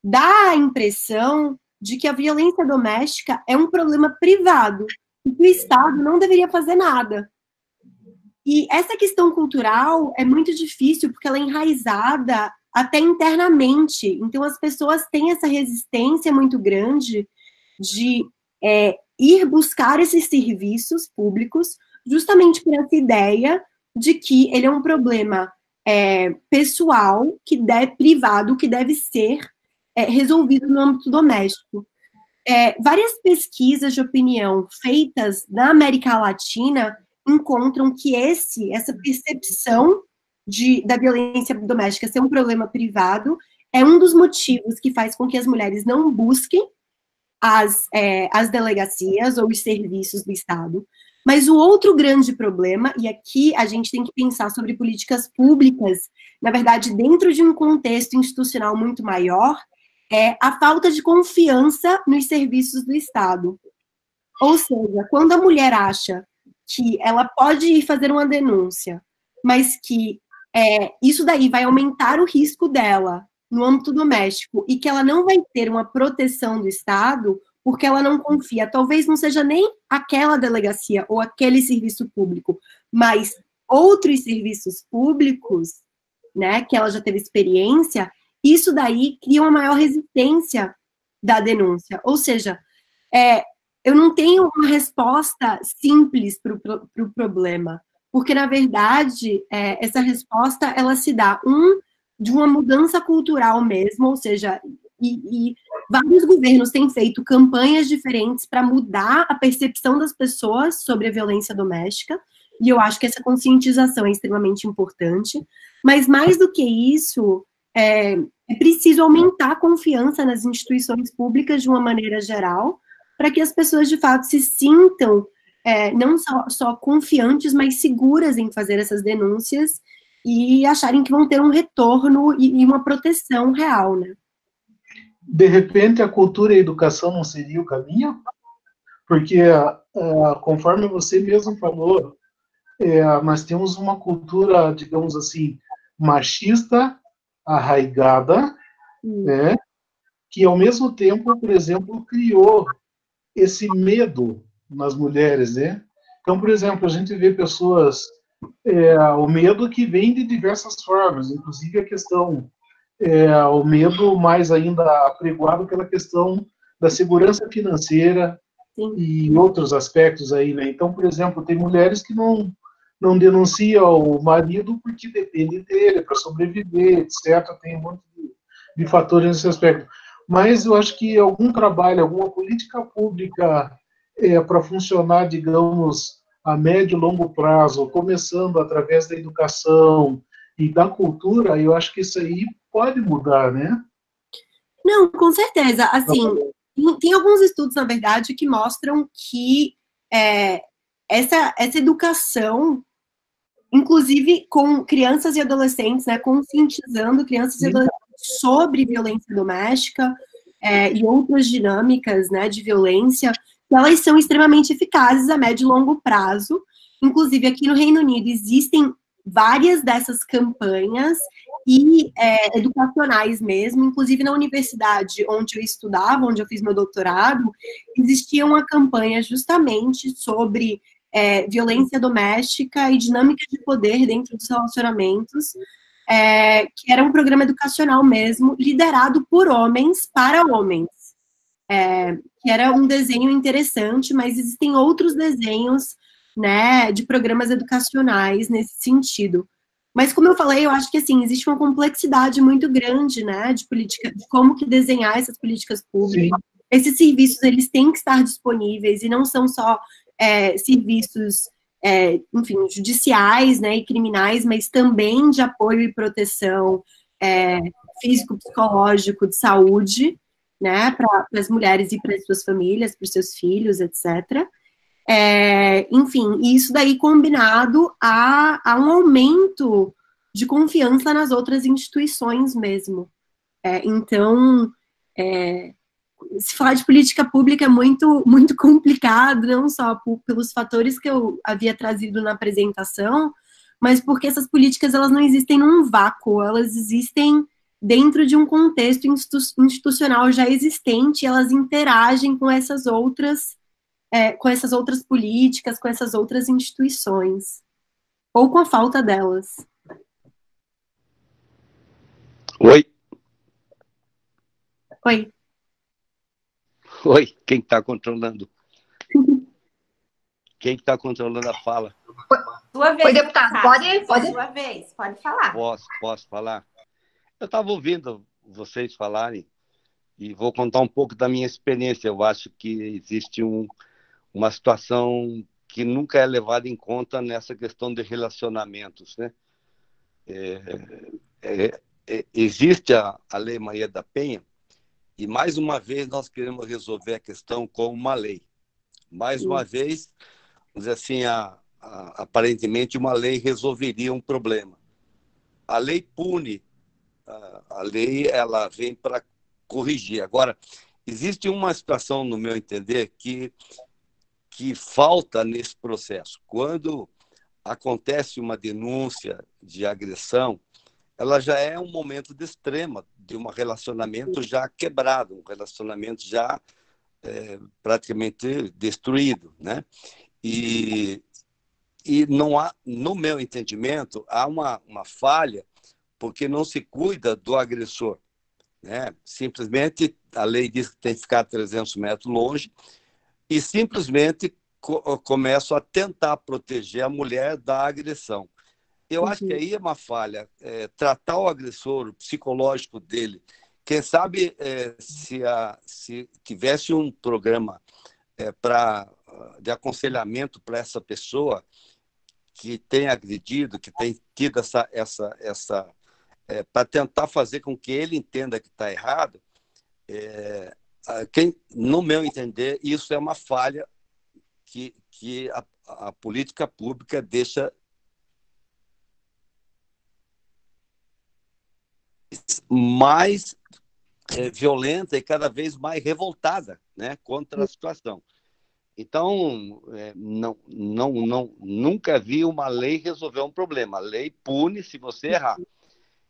dá a impressão de que a violência doméstica é um problema privado, e que o Estado não deveria fazer nada. E essa questão cultural é muito difícil, porque ela é enraizada até internamente. Então, as pessoas têm essa resistência muito grande de ir buscar esses serviços públicos, justamente por essa ideia de que ele é um problema pessoal, privado, que deve ser resolvido no âmbito doméstico. Várias pesquisas de opinião feitas na América Latina encontram que essa percepção da violência doméstica ser um problema privado é um dos motivos que faz com que as mulheres não busquem as delegacias ou os serviços do Estado. Mas o outro grande problema, e aqui a gente tem que pensar sobre políticas públicas, na verdade, dentro de um contexto institucional muito maior, é a falta de confiança nos serviços do Estado. Ou seja, quando a mulher acha que ela pode ir fazer uma denúncia, mas que isso daí vai aumentar o risco dela no âmbito doméstico e que ela não vai ter uma proteção do Estado, porque ela não confia, talvez não seja nem aquela delegacia ou aquele serviço público, mas outros serviços públicos, né, que ela já teve experiência, isso daí cria uma maior resistência da denúncia. Ou seja, eu não tenho uma resposta simples para o problema, porque, na verdade, essa resposta, ela se dá, de uma mudança cultural mesmo, ou seja, e vários governos têm feito campanhas diferentes para mudar a percepção das pessoas sobre a violência doméstica, e eu acho que essa conscientização é extremamente importante, mas mais do que isso, é preciso aumentar a confiança nas instituições públicas de uma maneira geral, para que as pessoas, de fato, se sintam não só confiantes, mas seguras em fazer essas denúncias e acharem que vão ter um retorno e uma proteção real, né? De repente, a cultura e a educação não seria o caminho? Porque, conforme você mesmo falou, nós temos uma cultura, digamos assim, machista, arraigada, né, que, ao mesmo tempo, por exemplo, criou esse medo nas mulheres, né? Então, por exemplo, a gente vê pessoas, o medo que vem de diversas formas, inclusive a questão, o medo mais ainda apregoado pela questão da segurança financeira. Sim. E outros aspectos aí, né? Então, por exemplo, tem mulheres que não denunciam o marido porque depende dele para sobreviver, etc. Tem um monte de fatores nesse aspecto. Mas eu acho que algum trabalho, alguma política pública para funcionar, digamos, a médio e longo prazo, começando através da educação e da cultura, eu acho que isso aí pode mudar, né? Não, com certeza. Assim, tem alguns estudos, na verdade, que mostram que essa educação, inclusive com crianças e adolescentes, né, conscientizando crianças e adolescentes sobre violência doméstica e outras dinâmicas, né, de violência, elas são extremamente eficazes a médio e longo prazo. Inclusive, aqui no Reino Unido existem várias dessas campanhas e educacionais mesmo, inclusive na universidade onde eu estudava, onde eu fiz meu doutorado, existia uma campanha justamente sobre violência doméstica e dinâmica de poder dentro dos relacionamentos, que era um programa educacional mesmo, liderado por homens para homens, que era um desenho interessante, mas existem outros desenhos, né, de programas educacionais nesse sentido. Mas, como eu falei, eu acho que, assim, existe uma complexidade muito grande, né, de política, de como que desenhar essas políticas públicas. Sim. Esses serviços, eles têm que estar disponíveis, e não são só serviços, enfim, judiciais, né, e criminais, mas também de apoio e proteção físico, psicológico, de saúde, né, para as mulheres e para as suas famílias, para os seus filhos, etc. Enfim, e isso daí combinado a um aumento de confiança nas outras instituições mesmo. Então, se falar de política pública é muito, muito complicado, não só pelos fatores que eu havia trazido na apresentação, mas porque essas políticas, elas não existem num vácuo, elas existem dentro de um contexto institucional já existente, elas interagem com essas outras políticas, com essas outras instituições, ou com a falta delas. Oi. Oi. Oi, quem está controlando? Quem está controlando a fala? Sua vez. Oi, deputado, pode? Sua vez, pode falar. Posso falar? Eu estava ouvindo vocês falarem e vou contar um pouco da minha experiência. Eu acho que existe uma situação que nunca é levada em conta nessa questão de relacionamentos, né? Existe a Lei Maria da Penha e, mais uma vez, nós queremos resolver a questão com uma lei. Mais uma vez, vamos dizer assim, aparentemente uma lei resolveria um problema. A lei pune, a lei ela vem para corrigir. Agora, existe uma situação, no meu entender, que falta nesse processo. Quando acontece uma denúncia de agressão, ela já é um momento de extrema, de um relacionamento já quebrado, um relacionamento já praticamente destruído, né? E não há, no meu entendimento, há uma falha porque não se cuida do agressor, né? Simplesmente a lei diz que tem que ficar 300 metros longe e simplesmente começam a tentar proteger a mulher da agressão. Eu acho que aí é uma falha. Tratar o agressor, o psicológico dele, quem sabe se tivesse um programa de aconselhamento para essa pessoa que tem agredido, que tem tido para tentar fazer com que ele entenda que está errado, no meu entender, isso é uma falha que a política pública deixa mais violenta e cada vez mais revoltada, né, contra a situação. Então, nunca vi uma lei resolver um problema. A lei pune se você errar.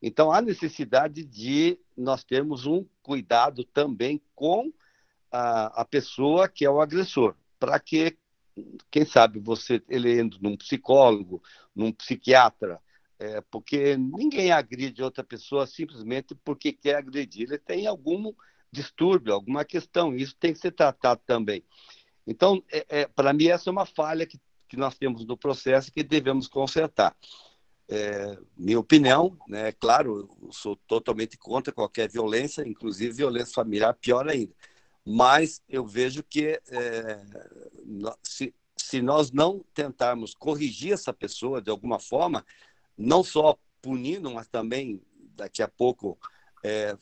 Então, há necessidade de nós termos um cuidado também com a pessoa que é o agressor, para que, quem sabe, ele entre num psicólogo, num psiquiatra, porque ninguém agride outra pessoa simplesmente porque quer agredir. Ele tem algum distúrbio, alguma questão. Isso tem que ser tratado também. Então, para mim, essa é uma falha que nós temos no processo e que devemos consertar. Minha opinião, né, claro, eu sou totalmente contra qualquer violência, inclusive violência familiar, pior ainda. Mas eu vejo que se nós não tentarmos corrigir essa pessoa de alguma forma, não só punindo, mas também, daqui a pouco,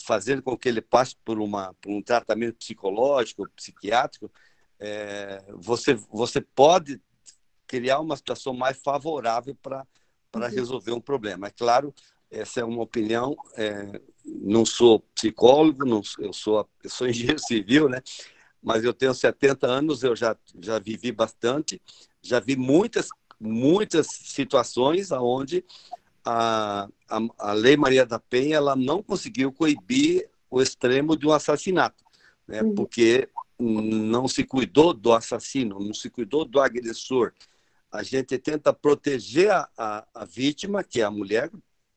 fazendo com que ele passe por um tratamento psicológico, psiquiátrico, você pode criar uma situação mais favorável para resolver um problema. É claro, essa é uma opinião, não sou psicólogo, eu sou engenheiro civil, né? Mas eu tenho 70 anos, eu já vivi bastante, já vi muitas situações onde a Lei Maria da Penha ela não conseguiu coibir o extremo de um assassinato, né? Porque não se cuidou do assassino, não se cuidou do agressor. A gente tenta proteger a vítima, que é a mulher,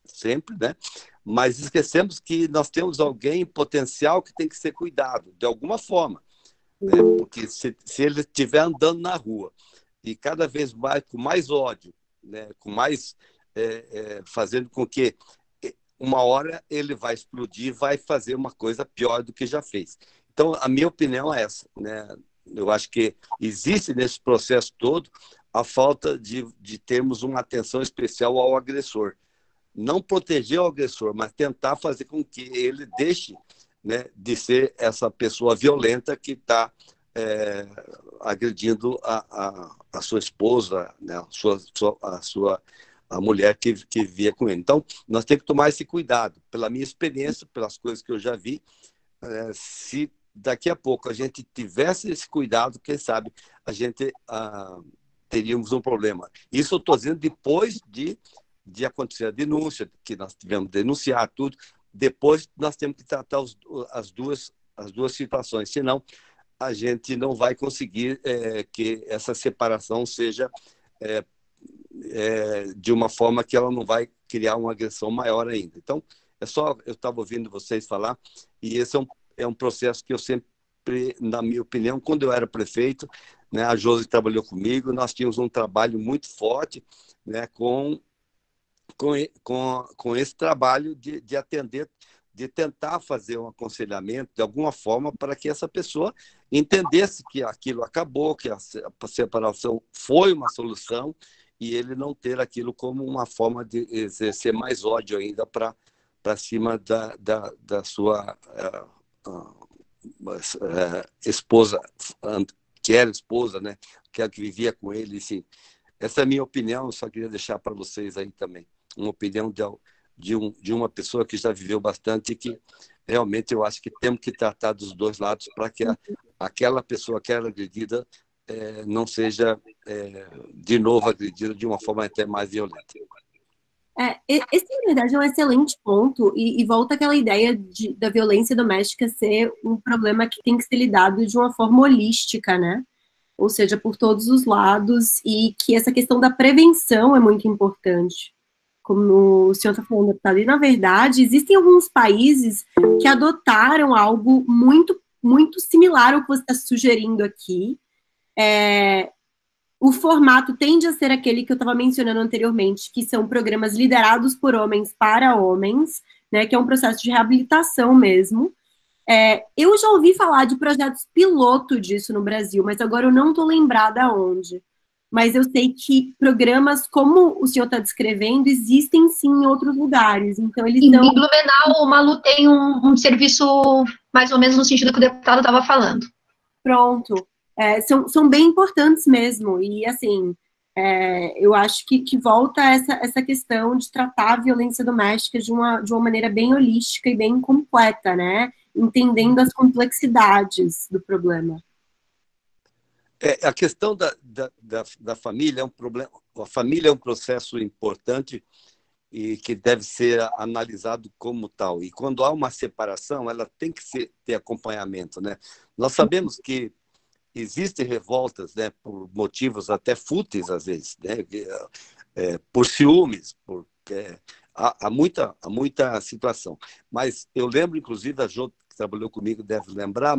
sempre, né? Mas esquecemos que nós temos alguém em potencial que tem que ser cuidado, de alguma forma, né? Porque se ele estiver andando na rua e cada vez mais com mais ódio, né? Com mais fazendo com que uma hora ele vai explodir, vai fazer uma coisa pior do que já fez. Então, a minha opinião é essa, né? Eu acho que existe nesse processo todo a falta de termos uma atenção especial ao agressor. Não proteger o agressor, mas tentar fazer com que ele deixe, né, de ser essa pessoa violenta que está agredindo a sua esposa, né, a mulher que vivia com ele. Então, nós temos que tomar esse cuidado. Pela minha experiência, pelas coisas que eu já vi, se daqui a pouco a gente tivesse esse cuidado, quem sabe a gente teríamos um problema. Isso eu estou dizendo depois de acontecer a denúncia, que nós tivemos que denunciar tudo, depois nós temos que tratar as duas situações, senão a gente não vai conseguir que essa separação seja de uma forma que ela não vai criar uma agressão maior ainda. Então, eu estava ouvindo vocês falar, e esse é um processo que eu sempre, na minha opinião, quando eu era prefeito, né, a Josi trabalhou comigo, nós tínhamos um trabalho muito forte, né, com esse trabalho de atender, de tentar fazer um aconselhamento de alguma forma para que essa pessoa entendesse que aquilo acabou, que a separação foi uma solução e ele não ter aquilo como uma forma de exercer mais ódio ainda para cima da sua esposa, que era esposa, né? Que vivia com ele. Assim. Essa é a minha opinião, eu só queria deixar para vocês aí também. Uma opinião de uma pessoa que já viveu bastante e que realmente eu acho que temos que tratar dos dois lados para que aquela pessoa que era agredida não seja de novo agredida de uma forma até mais violenta. Esse, na verdade, é um excelente ponto e volta aquela ideia da violência doméstica ser um problema que tem que ser lidado de uma forma holística, né? Ou seja, por todos os lados, e que essa questão da prevenção é muito importante, como o senhor está falando, deputado. E, na verdade, existem alguns países que adotaram algo muito, muito similar ao que você está sugerindo aqui. O formato tende a ser aquele que eu estava mencionando anteriormente, que são programas liderados por homens para homens, né, que é um processo de reabilitação mesmo. Eu já ouvi falar de projetos piloto disso no Brasil, mas agora eu não estou lembrada aonde. Mas eu sei que programas como o senhor está descrevendo existem sim em outros lugares. Então eles Em Blumenau, o Malu tem um serviço mais ou menos no sentido que o deputado estava falando. Pronto. São bem importantes mesmo. E, assim, eu acho que volta essa questão de tratar a violência doméstica de uma maneira bem holística e bem completa, né? Entendendo as complexidades do problema. A questão da família é um problema. A família é um processo importante e que deve ser analisado como tal. E quando há uma separação, ela tem que ter acompanhamento, né? Nós sabemos que existem revoltas, né, por motivos até fúteis, às vezes, né? Por ciúmes, há muita situação. Mas eu lembro, inclusive, a Jô, que trabalhou comigo, deve lembrar,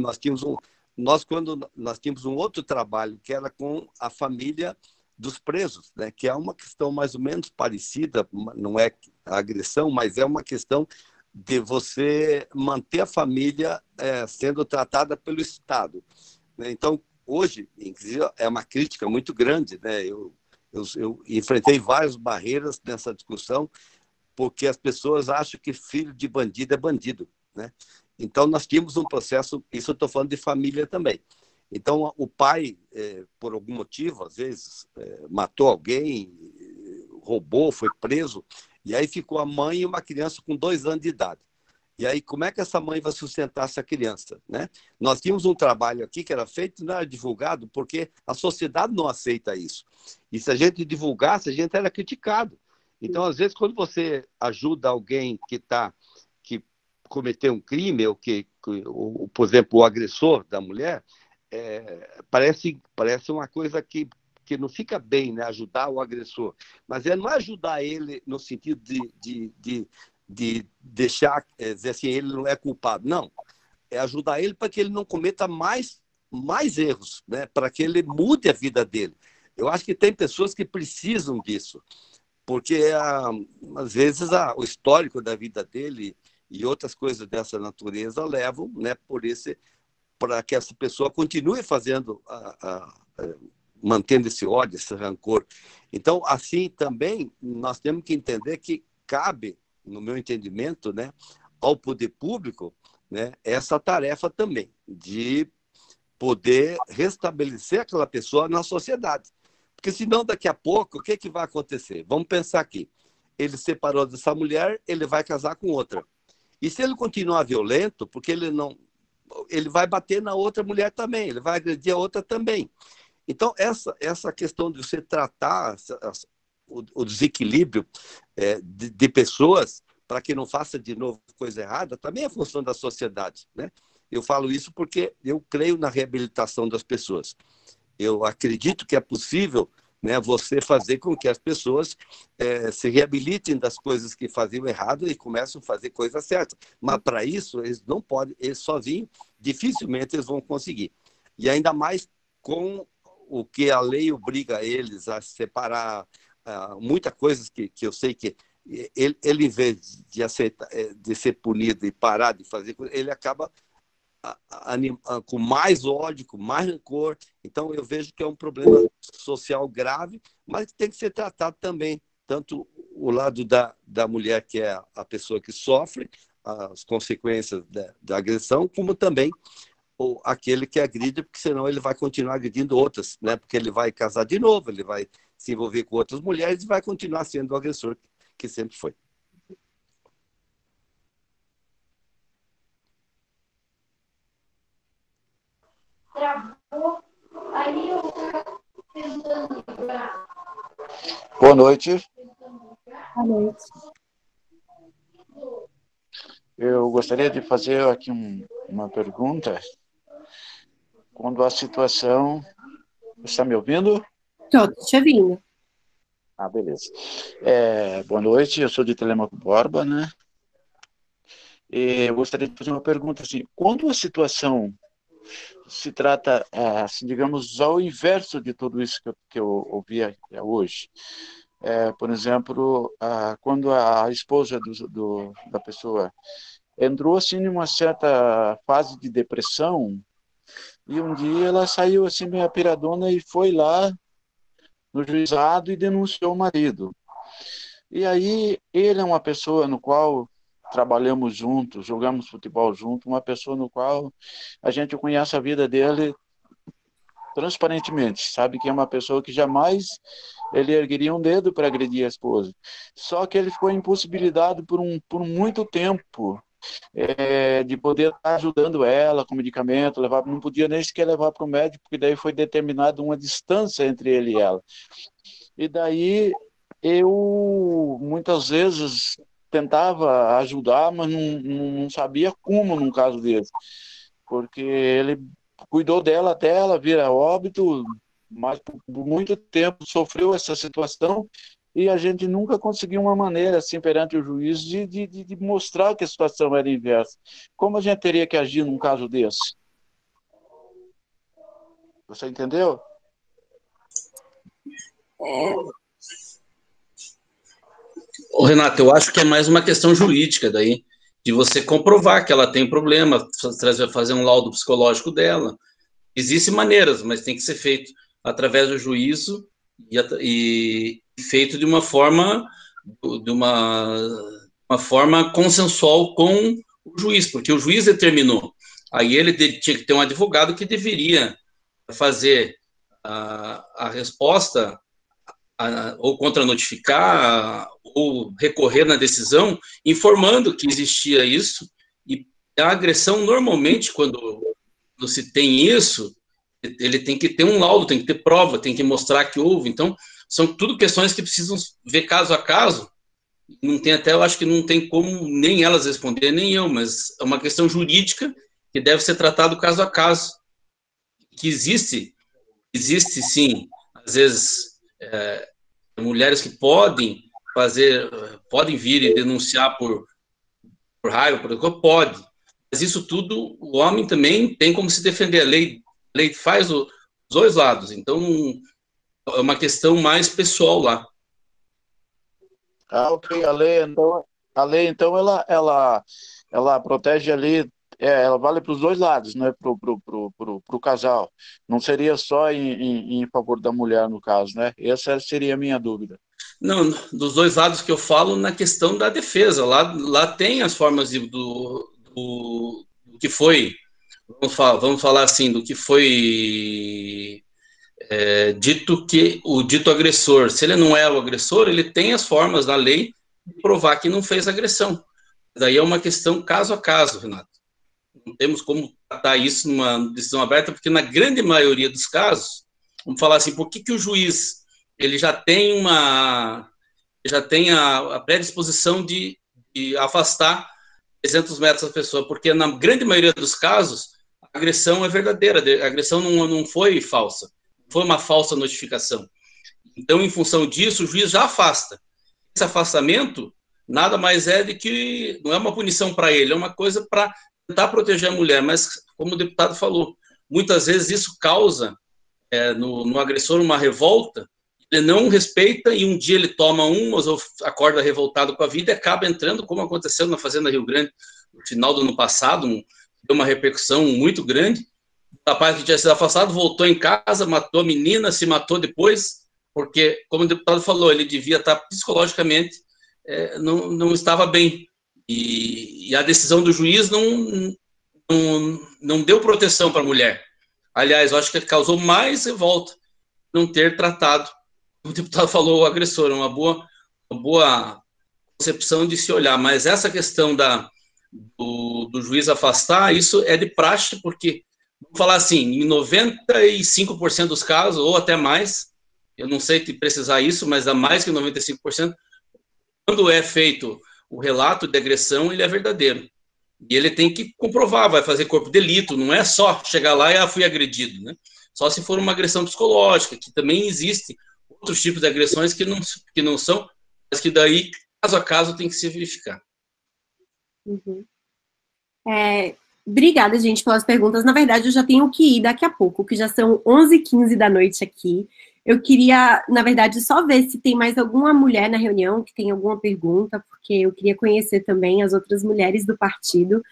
quando nós tínhamos um outro trabalho que era com a família dos presos, né, que é uma questão mais ou menos parecida, não é a agressão, mas é uma questão de você manter a família sendo tratada pelo Estado, né? Então, hoje, inclusive, é uma crítica muito grande, né? Eu enfrentei várias barreiras nessa discussão, porque as pessoas acham que filho de bandido é bandido, né? Então, nós tínhamos um processo, isso eu estou falando de família também. Então, o pai, por algum motivo, às vezes, matou alguém, roubou, foi preso, e aí ficou a mãe e uma criança com 2 anos de idade. E aí, como é que essa mãe vai sustentar essa criança, né? Nós tínhamos um trabalho aqui que era feito, não era divulgado, porque a sociedade não aceita isso. E se a gente divulgasse, a gente era criticado. Então, às vezes, quando você ajuda alguém que cometeu um crime, ou por exemplo, o agressor da mulher, parece uma coisa que não fica bem, né? Ajudar o agressor. Mas não é ajudar ele no sentido de deixar, dizer assim, ele não é culpado. Não. É ajudar ele para que ele não cometa mais erros, né? Para que ele mude a vida dele. Eu acho que tem pessoas que precisam disso, porque às vezes o histórico da vida dele e outras coisas dessa natureza levam, né, para que essa pessoa continue fazendo, mantendo esse ódio, esse rancor. Então, assim também, nós temos que entender que cabe, no meu entendimento, né, ao poder público, né, essa tarefa também, de poder restabelecer aquela pessoa na sociedade. Porque senão, daqui a pouco, o que vai acontecer? Vamos pensar aqui. Ele separou dessa mulher, ele vai casar com outra. E se ele continuar violento, porque ele vai bater na outra mulher também, ele vai agredir a outra também. Então, essa questão de você tratar o desequilíbrio de pessoas para que não faça de novo coisa errada, também é função da sociedade, né? Eu falo isso porque eu creio na reabilitação das pessoas. Eu acredito que é possível, né, você fazer com que as pessoas se reabilitem das coisas que faziam errado e começam a fazer coisas certas. Mas, para isso, eles não podem, eles sozinhos, dificilmente eles vão conseguir. E ainda mais com o que a lei obriga eles a separar, muitas coisas que eu sei que ele, em vez de aceitar, de ser punido e parar de fazer, ele acaba com mais ódio, com mais rancor. Então, eu vejo que é um problema social grave, mas que tem que ser tratado também, tanto o lado da mulher, que é a pessoa que sofre as consequências da agressão, como também aquele que agride, porque senão ele vai continuar agredindo outras, né? Porque ele vai casar de novo, ele vai se envolver com outras mulheres e vai continuar sendo o agressor que sempre foi. Boa noite. Boa noite. Eu gostaria de fazer aqui uma pergunta. Quando a situação... Você está me ouvindo? Estou te ouvindo. Ah, beleza. Boa noite, eu sou de Telêmaco Borba, né? E eu gostaria de fazer uma pergunta assim. Quando a situação se trata, assim, digamos, ao inverso de tudo isso que eu ouvi hoje, por exemplo, quando a esposa da pessoa entrou assim numa certa fase de depressão, e um dia ela saiu assim meio piradona e foi lá no juizado e denunciou o marido. E aí ele é uma pessoa no qual trabalhamos juntos, jogamos futebol junto, uma pessoa no qual a gente conhece a vida dele transparentemente, sabe que é uma pessoa que jamais ele ergueria um dedo para agredir a esposa. Só que ele ficou impossibilitado por muito tempo de poder estar ajudando ela com medicamento, não podia nem sequer levar para o médico, porque daí foi determinada uma distância entre ele e ela. E daí eu muitas vezes tentava ajudar, mas não sabia como num caso desse, porque ele cuidou dela até ela vir a óbito, mas por muito tempo sofreu essa situação e a gente nunca conseguiu uma maneira, assim, perante o juiz, de mostrar que a situação era inversa. Como a gente teria que agir num caso desse? Você entendeu? Ô, Renato, eu acho que é mais uma questão jurídica daí, de você comprovar que ela tem problema, fazer um laudo psicológico dela. Existem maneiras, mas tem que ser feito através do juízo e feito de uma forma consensual com o juiz, porque o juiz determinou. Aí ele tinha que ter um advogado que deveria fazer a resposta ou contranotificar ou recorrer na decisão, informando que existia isso, e a agressão, normalmente, quando se tem isso, ele tem que ter um laudo, tem que ter prova, tem que mostrar que houve. Então, são tudo questões que precisam ver caso a caso. Não tem até, eu acho que não tem como nem elas responder, nem eu, mas é uma questão jurídica que deve ser tratado caso a caso. Que existe sim, às vezes, mulheres que podem vir e denunciar por raiva, por exemplo, pode. Mas isso tudo, o homem também tem como se defender. A lei faz os dois lados. Então, é uma questão mais pessoal lá. Ok. A lei, então, ela protege ali, ela vale para os dois lados, né? Pro casal. Não seria só em favor da mulher, no caso, né? Essa seria a minha dúvida. Não, dos dois lados que eu falo na questão da defesa. Lá tem as formas do que foi, vamos falar assim, do que foi dito, que o dito agressor, se ele não é o agressor, ele tem as formas da lei de provar que não fez agressão. Daí é uma questão caso a caso, Renato. Não temos como tratar isso numa decisão aberta, porque na grande maioria dos casos, vamos falar assim, por que o juiz ele já tem a predisposição de afastar 300 metros da pessoa? Porque na grande maioria dos casos, a agressão é verdadeira, a agressão não foi falsa, foi uma falsa notificação. Então, em função disso, o juiz já afasta. Esse afastamento nada mais é de que não é uma punição para ele, é uma coisa para tentar proteger a mulher, mas, como o deputado falou, muitas vezes isso causa no agressor uma revolta. Ele não respeita e um dia ele toma umas ou acorda revoltado com a vida e acaba entrando, como aconteceu na Fazenda Rio Grande no final do ano passado, deu uma repercussão muito grande. O rapaz que tinha sido afastado voltou em casa, matou a menina, se matou depois, porque, como o deputado falou, ele devia estar psicologicamente, não estava bem. E a decisão do juiz não deu proteção para a mulher. Aliás, eu acho que causou mais revolta não ter tratado, o deputado falou, o agressor, uma boa concepção de se olhar, mas essa questão do juiz afastar, isso é de praxe, porque, vamos falar assim, em 95% dos casos, ou até mais, eu não sei te precisar isso, mas há mais que 95%, quando é feito o relato de agressão, ele é verdadeiro. E ele tem que comprovar, vai fazer corpo de delito, não é só chegar lá e fui agredido, né? Só se for uma agressão psicológica, que também existe outros tipos de agressões que não são, mas que daí, caso a caso, tem que se verificar. Uhum. Obrigada, gente, pelas perguntas. Na verdade, eu já tenho que ir daqui a pouco, que já são 11h15 da noite aqui. Eu queria, na verdade, só ver se tem mais alguma mulher na reunião que tem alguma pergunta, porque eu queria conhecer também as outras mulheres do partido,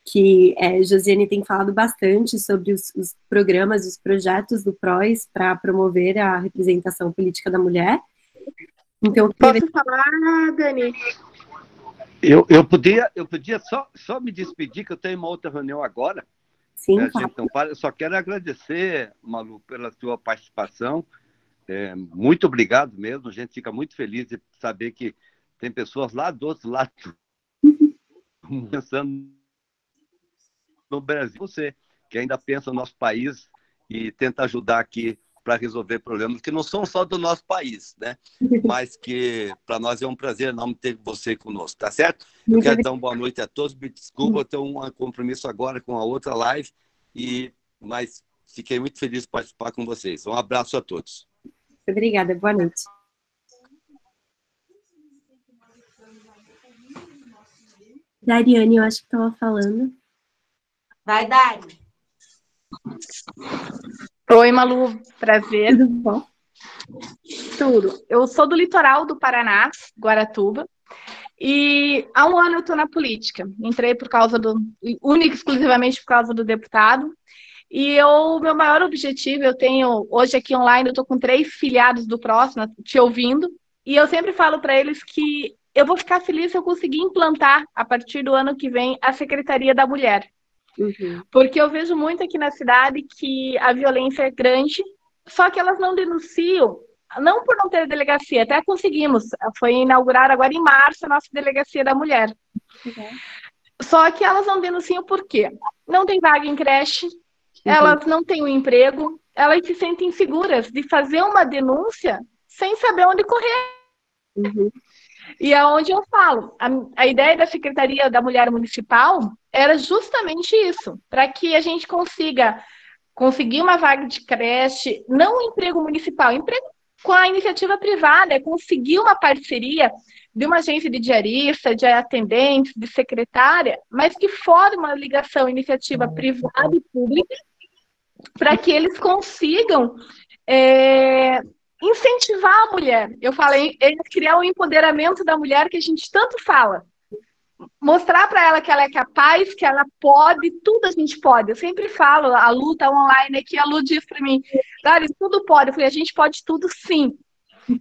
que Josiane tem falado bastante sobre os programas, os projetos do PROS para promover a representação política da mulher. Então, posso falar, Dani? Eu podia só me despedir, que eu tenho uma outra reunião agora. Sim, né, gente não para. Eu só quero agradecer, Malu, pela sua participação. Muito obrigado mesmo. A gente fica muito feliz de saber que tem pessoas lá do outro lado pensando no Brasil. Você, que ainda pensa no nosso país e tenta ajudar aqui para resolver problemas que não são só do nosso país, né? Mas que para nós é um prazer enorme ter você conosco, tá certo? Eu quero dar uma boa noite a todos. Me desculpa, eu tenho um compromisso agora com a outra live, mas fiquei muito feliz de participar com vocês. Um abraço a todos. Obrigada, boa noite. Dariane, eu acho que estava falando. Vai, Dari. Oi, Malu, prazer. Tudo bom? Tudo. Eu sou do litoral do Paraná, Guaratuba, e há um ano eu estou na política. Entrei única e exclusivamente por causa do deputado. E meu maior objetivo, eu tenho, hoje aqui online, eu estou com 3 filiados do Próximo, te ouvindo, e eu sempre falo para eles que eu vou ficar feliz se eu conseguir implantar, a partir do ano que vem, a Secretaria da Mulher. Uhum. Porque eu vejo muito aqui na cidade que a violência é grande, só que elas não denunciam, não por não ter delegacia, até conseguimos, foi inaugurada agora em março a nossa Delegacia da Mulher. Uhum. Só que elas não denunciam por quê? Não tem vaga em creche, elas não têm um emprego, elas se sentem inseguras de fazer uma denúncia sem saber onde correr. Uhum. E é onde eu falo, a ideia da Secretaria da Mulher Municipal era justamente isso, para que a gente conseguir uma vaga de creche, não um emprego municipal, emprego com a iniciativa privada, conseguir uma parceria de uma agência de diarista, de atendente, de secretária, mas que forme uma ligação iniciativa privada e pública, para que eles consigam incentivar a mulher. Eu falei, criar um empoderamento da mulher que a gente tanto fala. Mostrar para ela que ela é capaz, que ela pode, tudo a gente pode. Eu sempre falo, a Lu tá online aqui, a Lu diz para mim, Dari, tudo pode. Eu falei, a gente pode tudo sim.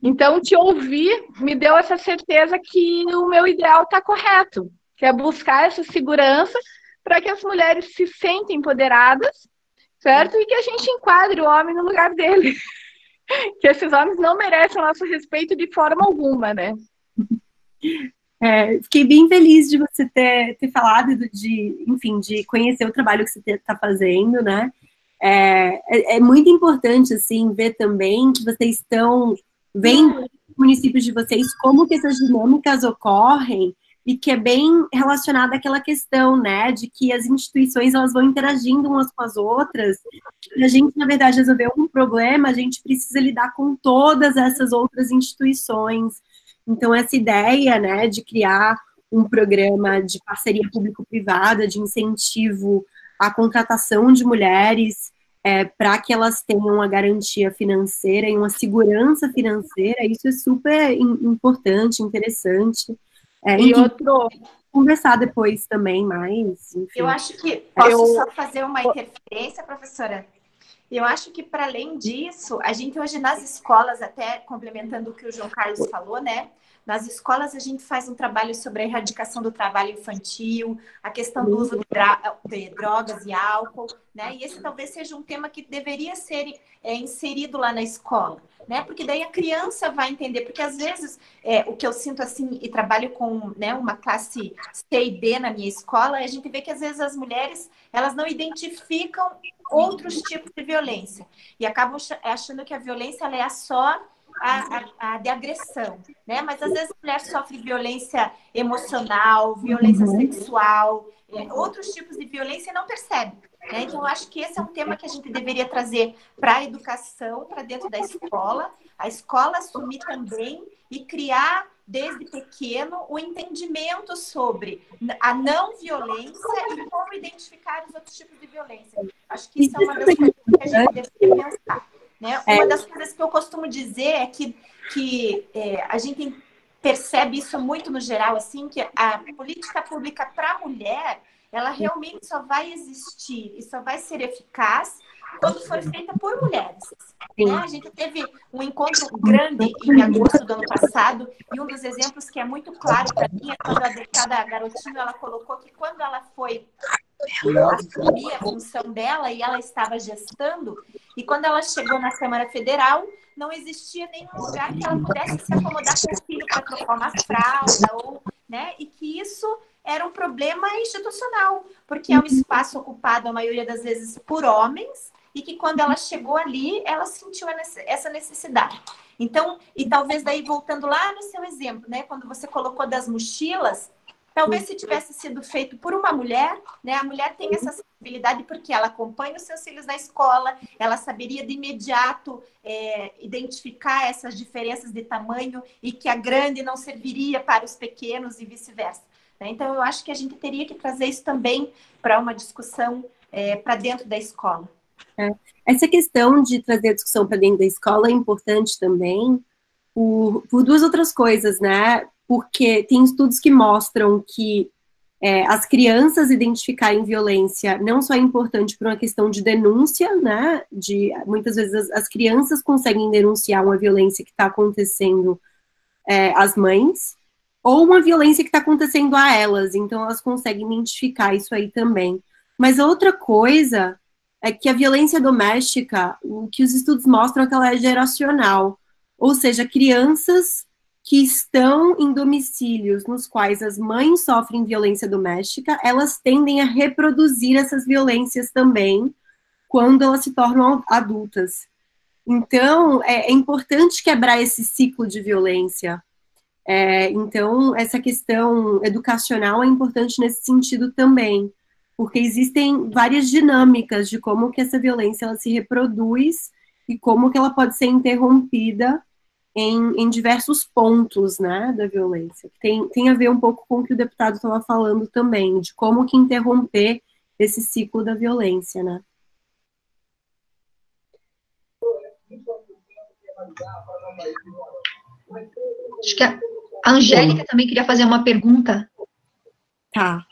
Então, te ouvir me deu essa certeza que o meu ideal está correto, que é buscar essa segurança para que as mulheres se sentem empoderadas, certo? E que a gente enquadre o homem no lugar dele. Que esses homens não merecem o nosso respeito de forma alguma, né? Fiquei bem feliz de você ter falado, enfim, de conhecer o trabalho que você está fazendo, né? É muito importante, assim, ver também que vocês estão vendo nos municípios de vocês como que essas dinâmicas ocorrem e que é bem relacionada àquela questão, né, de que as instituições, elas vão interagindo umas com as outras, e a gente, na verdade, resolver um problema, a gente precisa lidar com todas essas outras instituições. Então, essa ideia, né, de criar um programa de parceria público-privada, de incentivo à contratação de mulheres, para que elas tenham uma garantia financeira e uma segurança financeira, isso é super importante, interessante. E outro... Conversar depois também mais, enfim. Eu acho que... Posso só fazer uma interferência, professora? Eu acho que, para além disso, a gente hoje nas escolas, até complementando o que o João Carlos falou, né? Nas escolas a gente faz um trabalho sobre a erradicação do trabalho infantil, a questão do uso de drogas e álcool, né? E esse talvez seja um tema que deveria ser inserido lá na escola, né? Porque daí a criança vai entender, porque às vezes o que eu sinto assim, e trabalho com, né, uma classe C e D na minha escola, a gente vê que às vezes as mulheres, elas não identificam outros tipos de violência e acabam achando que a violência ela é só a de agressão, né? Mas às vezes a mulher sofre violência emocional, violência sexual, outros tipos de violência e não percebe, né? Então eu acho que esse é um tema que a gente deveria trazer para a educação, para dentro da escola, a escola assumir também e criar desde pequeno o entendimento sobre a não violência e como identificar os outros tipos de violência. Acho que isso é uma das coisas que a gente deveria pensar. né? Uma das coisas que eu costumo dizer é que a gente percebe isso muito no geral, assim, que a política pública para a mulher, ela realmente só vai existir e só vai ser eficaz quando for feita por mulheres. Né? A gente teve um encontro grande em agosto do ano passado, e um dos exemplos que é muito claro para mim é quando a deputada Garotinho, ela colocou que quando ela foi assumir a função dela e ela estava gestando, e quando ela chegou na Câmara Federal, não existia nenhum lugar que ela pudesse se acomodar com o filho para trocar uma fralda, ou, né? E que isso era um problema institucional, porque é um espaço ocupado, a maioria das vezes, por homens, e que quando ela chegou ali, ela sentiu essa necessidade. Então, e talvez daí, voltando lá no seu exemplo, né? Quando você colocou das mochilas, talvez se tivesse sido feito por uma mulher, né? A mulher tem essa sensibilidade porque ela acompanha os seus filhos na escola, ela saberia de imediato identificar essas diferenças de tamanho e que a grande não serviria para os pequenos e vice-versa. Né? Então, eu acho que a gente teria que trazer isso também para uma discussão para dentro da escola. Essa questão de trazer a discussão para dentro da escola é importante também por duas outras coisas, né? Porque tem estudos que mostram que as crianças identificarem violência não só é importante por uma questão de denúncia, né? Muitas vezes as crianças conseguem denunciar uma violência que está acontecendo às mães, ou uma violência que está acontecendo a elas, então elas conseguem identificar isso aí também. Mas a outra coisa é que a violência doméstica, o que os estudos mostram é que ela é geracional, ou seja, crianças que estão em domicílios nos quais as mães sofrem violência doméstica, elas tendem a reproduzir essas violências também quando elas se tornam adultas. Então, é importante quebrar esse ciclo de violência. Então, essa questão educacional é importante nesse sentido também, porque existem várias dinâmicas de como que essa violência ela se reproduz e como que ela pode ser interrompida em diversos pontos, né, da violência. Tem a ver um pouco com o que o deputado estava falando também, de como que interromper esse ciclo da violência, né. Acho que a Angélica também queria fazer uma pergunta. Tá.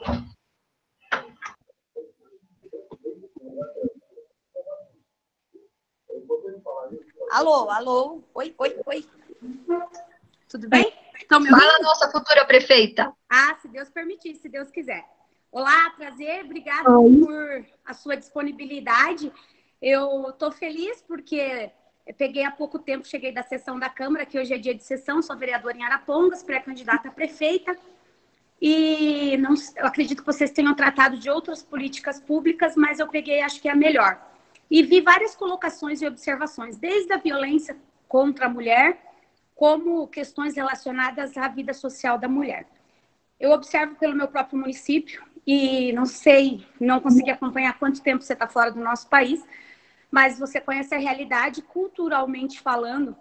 Alô, oi. Tudo bem? Estão me ouvindo? Fala, nossa futura prefeita. Se Deus permitir, se Deus quiser. Olá, prazer, obrigada por a sua disponibilidade. Eu estou feliz porque eu peguei há pouco tempo, cheguei da sessão da Câmara, que hoje é dia de sessão, sou vereadora em Arapongas, pré-candidata a prefeita, e eu acredito que vocês tenham tratado de outras políticas públicas, mas eu peguei, acho que é a melhor. E vi várias colocações e observações, desde a violência contra a mulher, como questões relacionadas à vida social da mulher. Eu observo pelo meu próprio município, e não consegui acompanhar quanto tempo você está fora do nosso país, mas você conhece a realidade, culturalmente falando,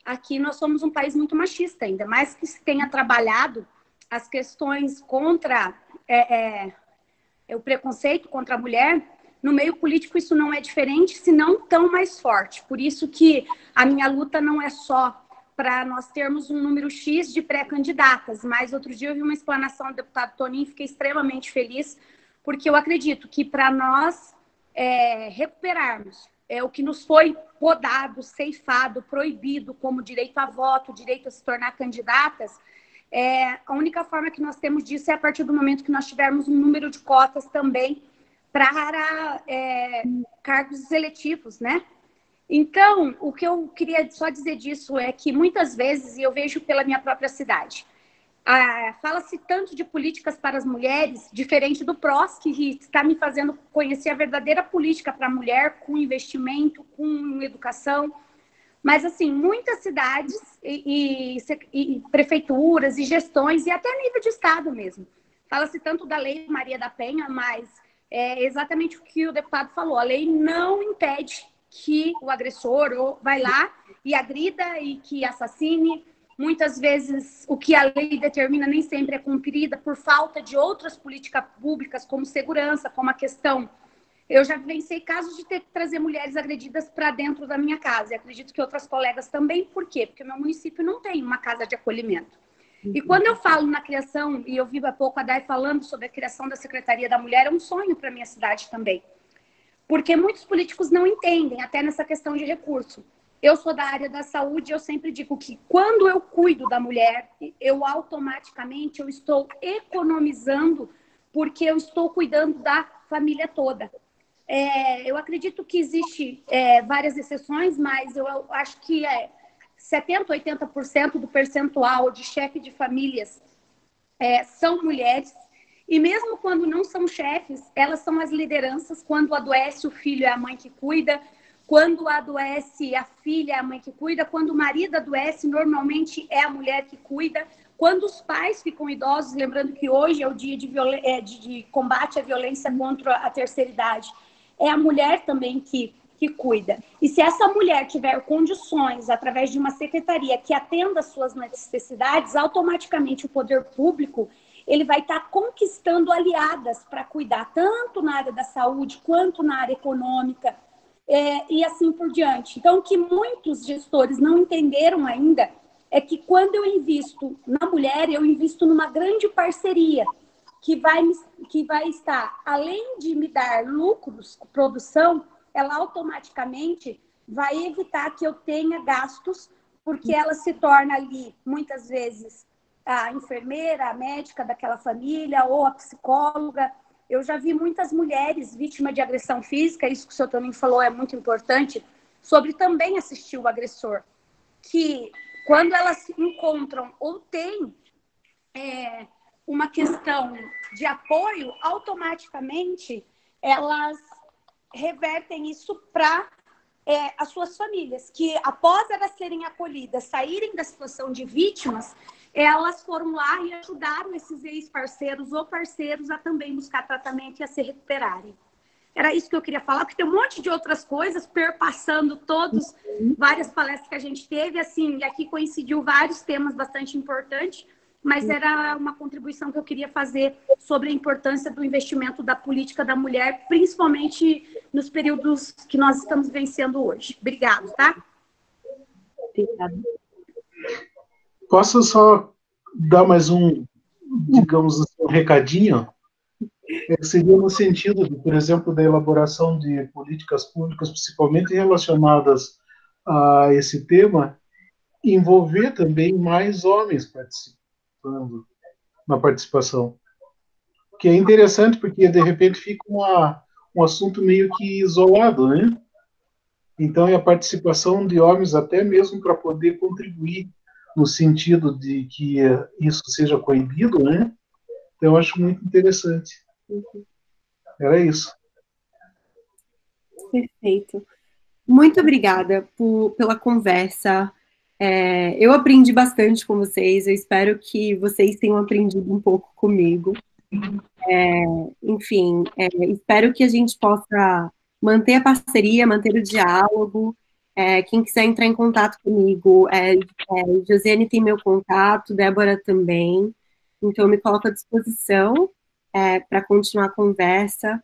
aqui nós somos um país muito machista, ainda mais que se tenha trabalhado as questões contra o preconceito contra a mulher. No meio político isso não é diferente, se não tão mais forte. Por isso que a minha luta não é só para nós termos um número X de pré-candidatas, mas outro dia eu vi uma explanação do deputado Toninho e fiquei extremamente feliz, porque eu acredito que para nós recuperarmos o que nos foi podado, ceifado, proibido, como direito a voto, direito a se tornar candidatas, a única forma que nós temos disso é a partir do momento que nós tivermos um número de cotas também para cargos eletivos, né? Então, o que eu queria só dizer disso é que muitas vezes, e eu vejo pela minha própria cidade, fala-se tanto de políticas para as mulheres, diferente do PROS, que está me fazendo conhecer a verdadeira política para a mulher, com investimento, com educação. Mas, assim, muitas cidades e prefeituras e gestões, e até nível de estado mesmo, fala-se tanto da Lei Maria da Penha, mas é exatamente o que o deputado falou. A lei não impede que o agressor vai lá e agrida e que assassine. Muitas vezes o que a lei determina nem sempre é cumprida por falta de outras políticas públicas, como segurança, como a questão Eu já vivenciei casos de ter que trazer mulheres agredidas para dentro da minha casa. E acredito que outras colegas também. Por quê? Porque o meu município não tem uma casa de acolhimento. E quando eu falo na criação, e eu vi há pouco a Day falando sobre a criação da Secretaria da Mulher, é um sonho para a minha cidade também. Porque muitos políticos não entendem, até nessa questão de recurso. Eu sou da área da saúde, eu sempre digo que quando eu cuido da mulher, eu automaticamente eu estou economizando, porque eu estou cuidando da família toda. Eu acredito que existe várias exceções, mas eu acho que 70%, 80% do percentual de chefe de famílias são mulheres. E mesmo quando não são chefes, elas são as lideranças. Quando adoece o filho, é a mãe que cuida. Quando adoece a filha, é a mãe que cuida. Quando o marido adoece, normalmente é a mulher que cuida. Quando os pais ficam idosos, lembrando que hoje é o dia de combate à violência contra a terceira idade, é a mulher também que cuida. E se essa mulher tiver condições, através de uma secretaria que atenda às suas necessidades, automaticamente o poder público ele vai estar conquistando aliadas para cuidar tanto na área da saúde quanto na área econômica e assim por diante. Então, o que muitos gestores não entenderam ainda é que quando eu invisto na mulher, eu invisto numa grande parceria que vai estar, além de me dar lucros, produção, ela automaticamente vai evitar que eu tenha gastos, porque ela se torna ali, muitas vezes, a enfermeira, a médica daquela família, ou a psicóloga. Eu já vi muitas mulheres vítimas de agressão física, isso que o senhor também falou é muito importante, sobre também assistir o agressor, que quando elas se encontram ou têm uma questão de apoio, automaticamente elas revertem isso para as suas famílias, que após elas serem acolhidas, saírem da situação de vítimas, elas foram lá e ajudaram esses ex-parceiros ou parceiros a também buscar tratamento e a se recuperarem. Era isso que eu queria falar, porque tem um monte de outras coisas perpassando várias palestras que a gente teve, assim, e aqui coincidiu vários temas bastante importantes, mas era uma contribuição que eu queria fazer sobre a importância do investimento da política da mulher, principalmente nos períodos que nós estamos vencendo hoje. Obrigada, tá? Obrigada. Posso só dar mais digamos assim, um recadinho? Seria no sentido, por exemplo, da elaboração de políticas públicas, principalmente relacionadas a esse tema, envolver também mais homens participando na participação. Que é interessante, porque, de repente, fica um assunto meio que isolado, né? Então, é a participação de homens até mesmo para poder contribuir no sentido de que isso seja coibido, né? Então, eu acho muito interessante. Era isso. Perfeito. Muito obrigada pela conversa. Eu aprendi bastante com vocês. Eu espero que vocês tenham aprendido um pouco comigo. Enfim, espero que a gente possa manter a parceria, manter o diálogo. Quem quiser entrar em contato comigo, Josiane tem meu contato, Débora também. Então, eu me coloco à disposição para continuar a conversa.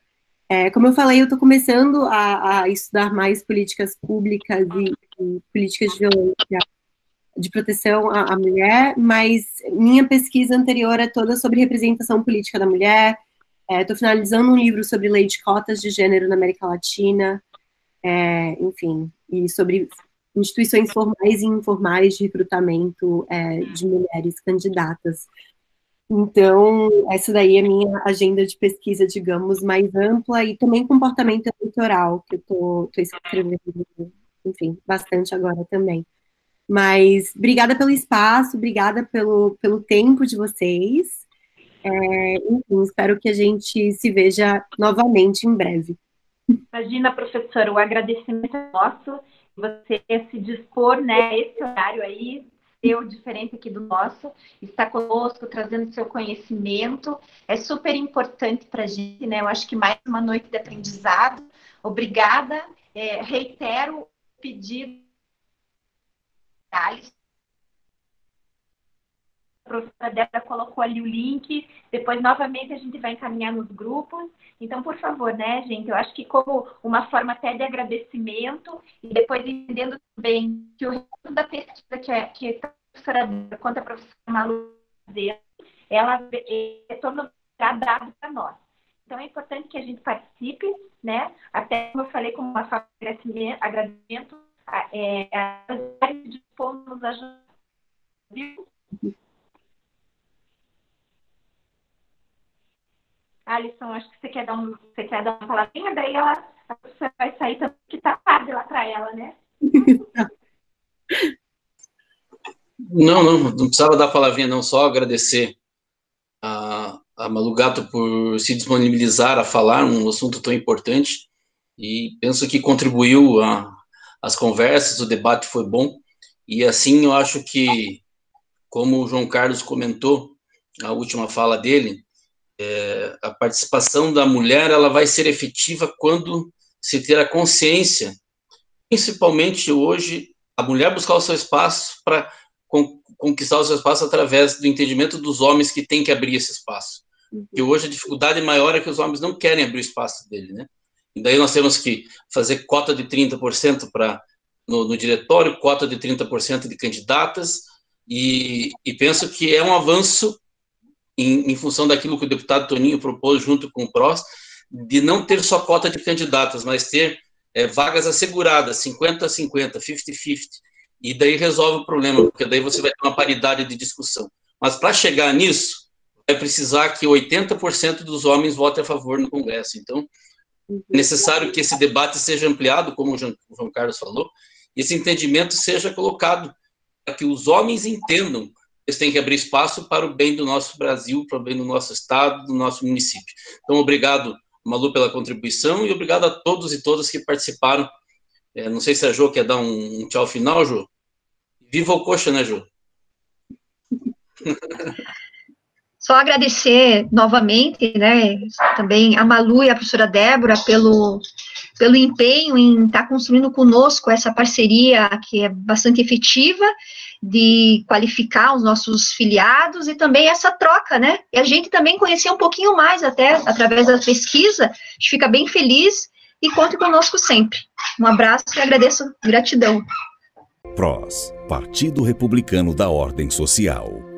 Como eu falei, eu estou começando a estudar mais políticas públicas e políticas de violência, de proteção à mulher, mas minha pesquisa anterior é toda sobre representação política da mulher. Estou finalizando um livro sobre lei de cotas de gênero na América Latina, enfim, e sobre instituições formais e informais de recrutamento de mulheres candidatas. Então, essa daí é a minha agenda de pesquisa, digamos, mais ampla, e também comportamento eleitoral, que eu estou escrevendo, enfim, bastante agora também. Mas, obrigada pelo espaço, obrigada pelo tempo de vocês. Enfim, espero que a gente se veja novamente em breve. Imagina, professora, o agradecimento é nosso, você se dispor, né, esse horário aí, seu diferente aqui do nosso, está conosco, trazendo seu conhecimento, é super importante para a gente, né, eu acho que mais uma noite de aprendizado, obrigada, reitero o pedido professora Débora colocou ali o link, depois novamente a gente vai encaminhar nos grupos. Então, por favor, né, gente, eu acho que como uma forma até de agradecimento, e depois entendendo também que o resto da pesquisa que a professora Débora quanto a professora Malu ela retorno dado para nós. Então, é importante que a gente participe, né, até como eu falei, como uma forma de agradecimento, nos ajudar. Alisson, acho que você quer dar uma palavrinha, daí a professora vai sair também, que tá tarde lá para ela, né? Não precisava dar palavrinha, não, só agradecer a Malu Gatto por se disponibilizar a falar um assunto tão importante, e penso que contribuiu as conversas, o debate foi bom, e assim eu acho que, como o João Carlos comentou, a última fala dele, a participação da mulher ela vai ser efetiva quando se ter a consciência, principalmente hoje, a mulher buscar o seu espaço para conquistar o seu espaço através do entendimento dos homens que têm que abrir esse espaço. E hoje a dificuldade maior é que os homens não querem abrir o espaço dele, né? E daí nós temos que fazer cota de 30% no diretório, cota de 30% de candidatas, e penso que é um avanço em função daquilo que o deputado Toninho propôs junto com o PROS, de não ter só cota de candidatas, mas ter vagas asseguradas, 50-50, 50-50, e daí resolve o problema, porque daí você vai ter uma paridade de discussão. Mas para chegar nisso, vai precisar que 80% dos homens votem a favor no Congresso. Então, é necessário que esse debate seja ampliado, como o João Carlos falou, e esse entendimento seja colocado para que os homens entendam que eles têm que abrir espaço para o bem do nosso Brasil, para o bem do nosso Estado, do nosso município. Então, obrigado, Malu, pela contribuição, e obrigado a todos e todas que participaram. Não sei se a Jo quer dar um tchau final, Jo. Viva o Coxa, né, Jo? Só agradecer novamente, né, também a Malu e a professora Débora pelo empenho em estar construindo conosco essa parceria que é bastante efetiva, de qualificar os nossos filiados e também essa troca, né, e a gente também conhecer um pouquinho mais até através da pesquisa. A gente fica bem feliz e conte conosco sempre. Um abraço e agradeço, gratidão. PROS, Partido Republicano da Ordem Social.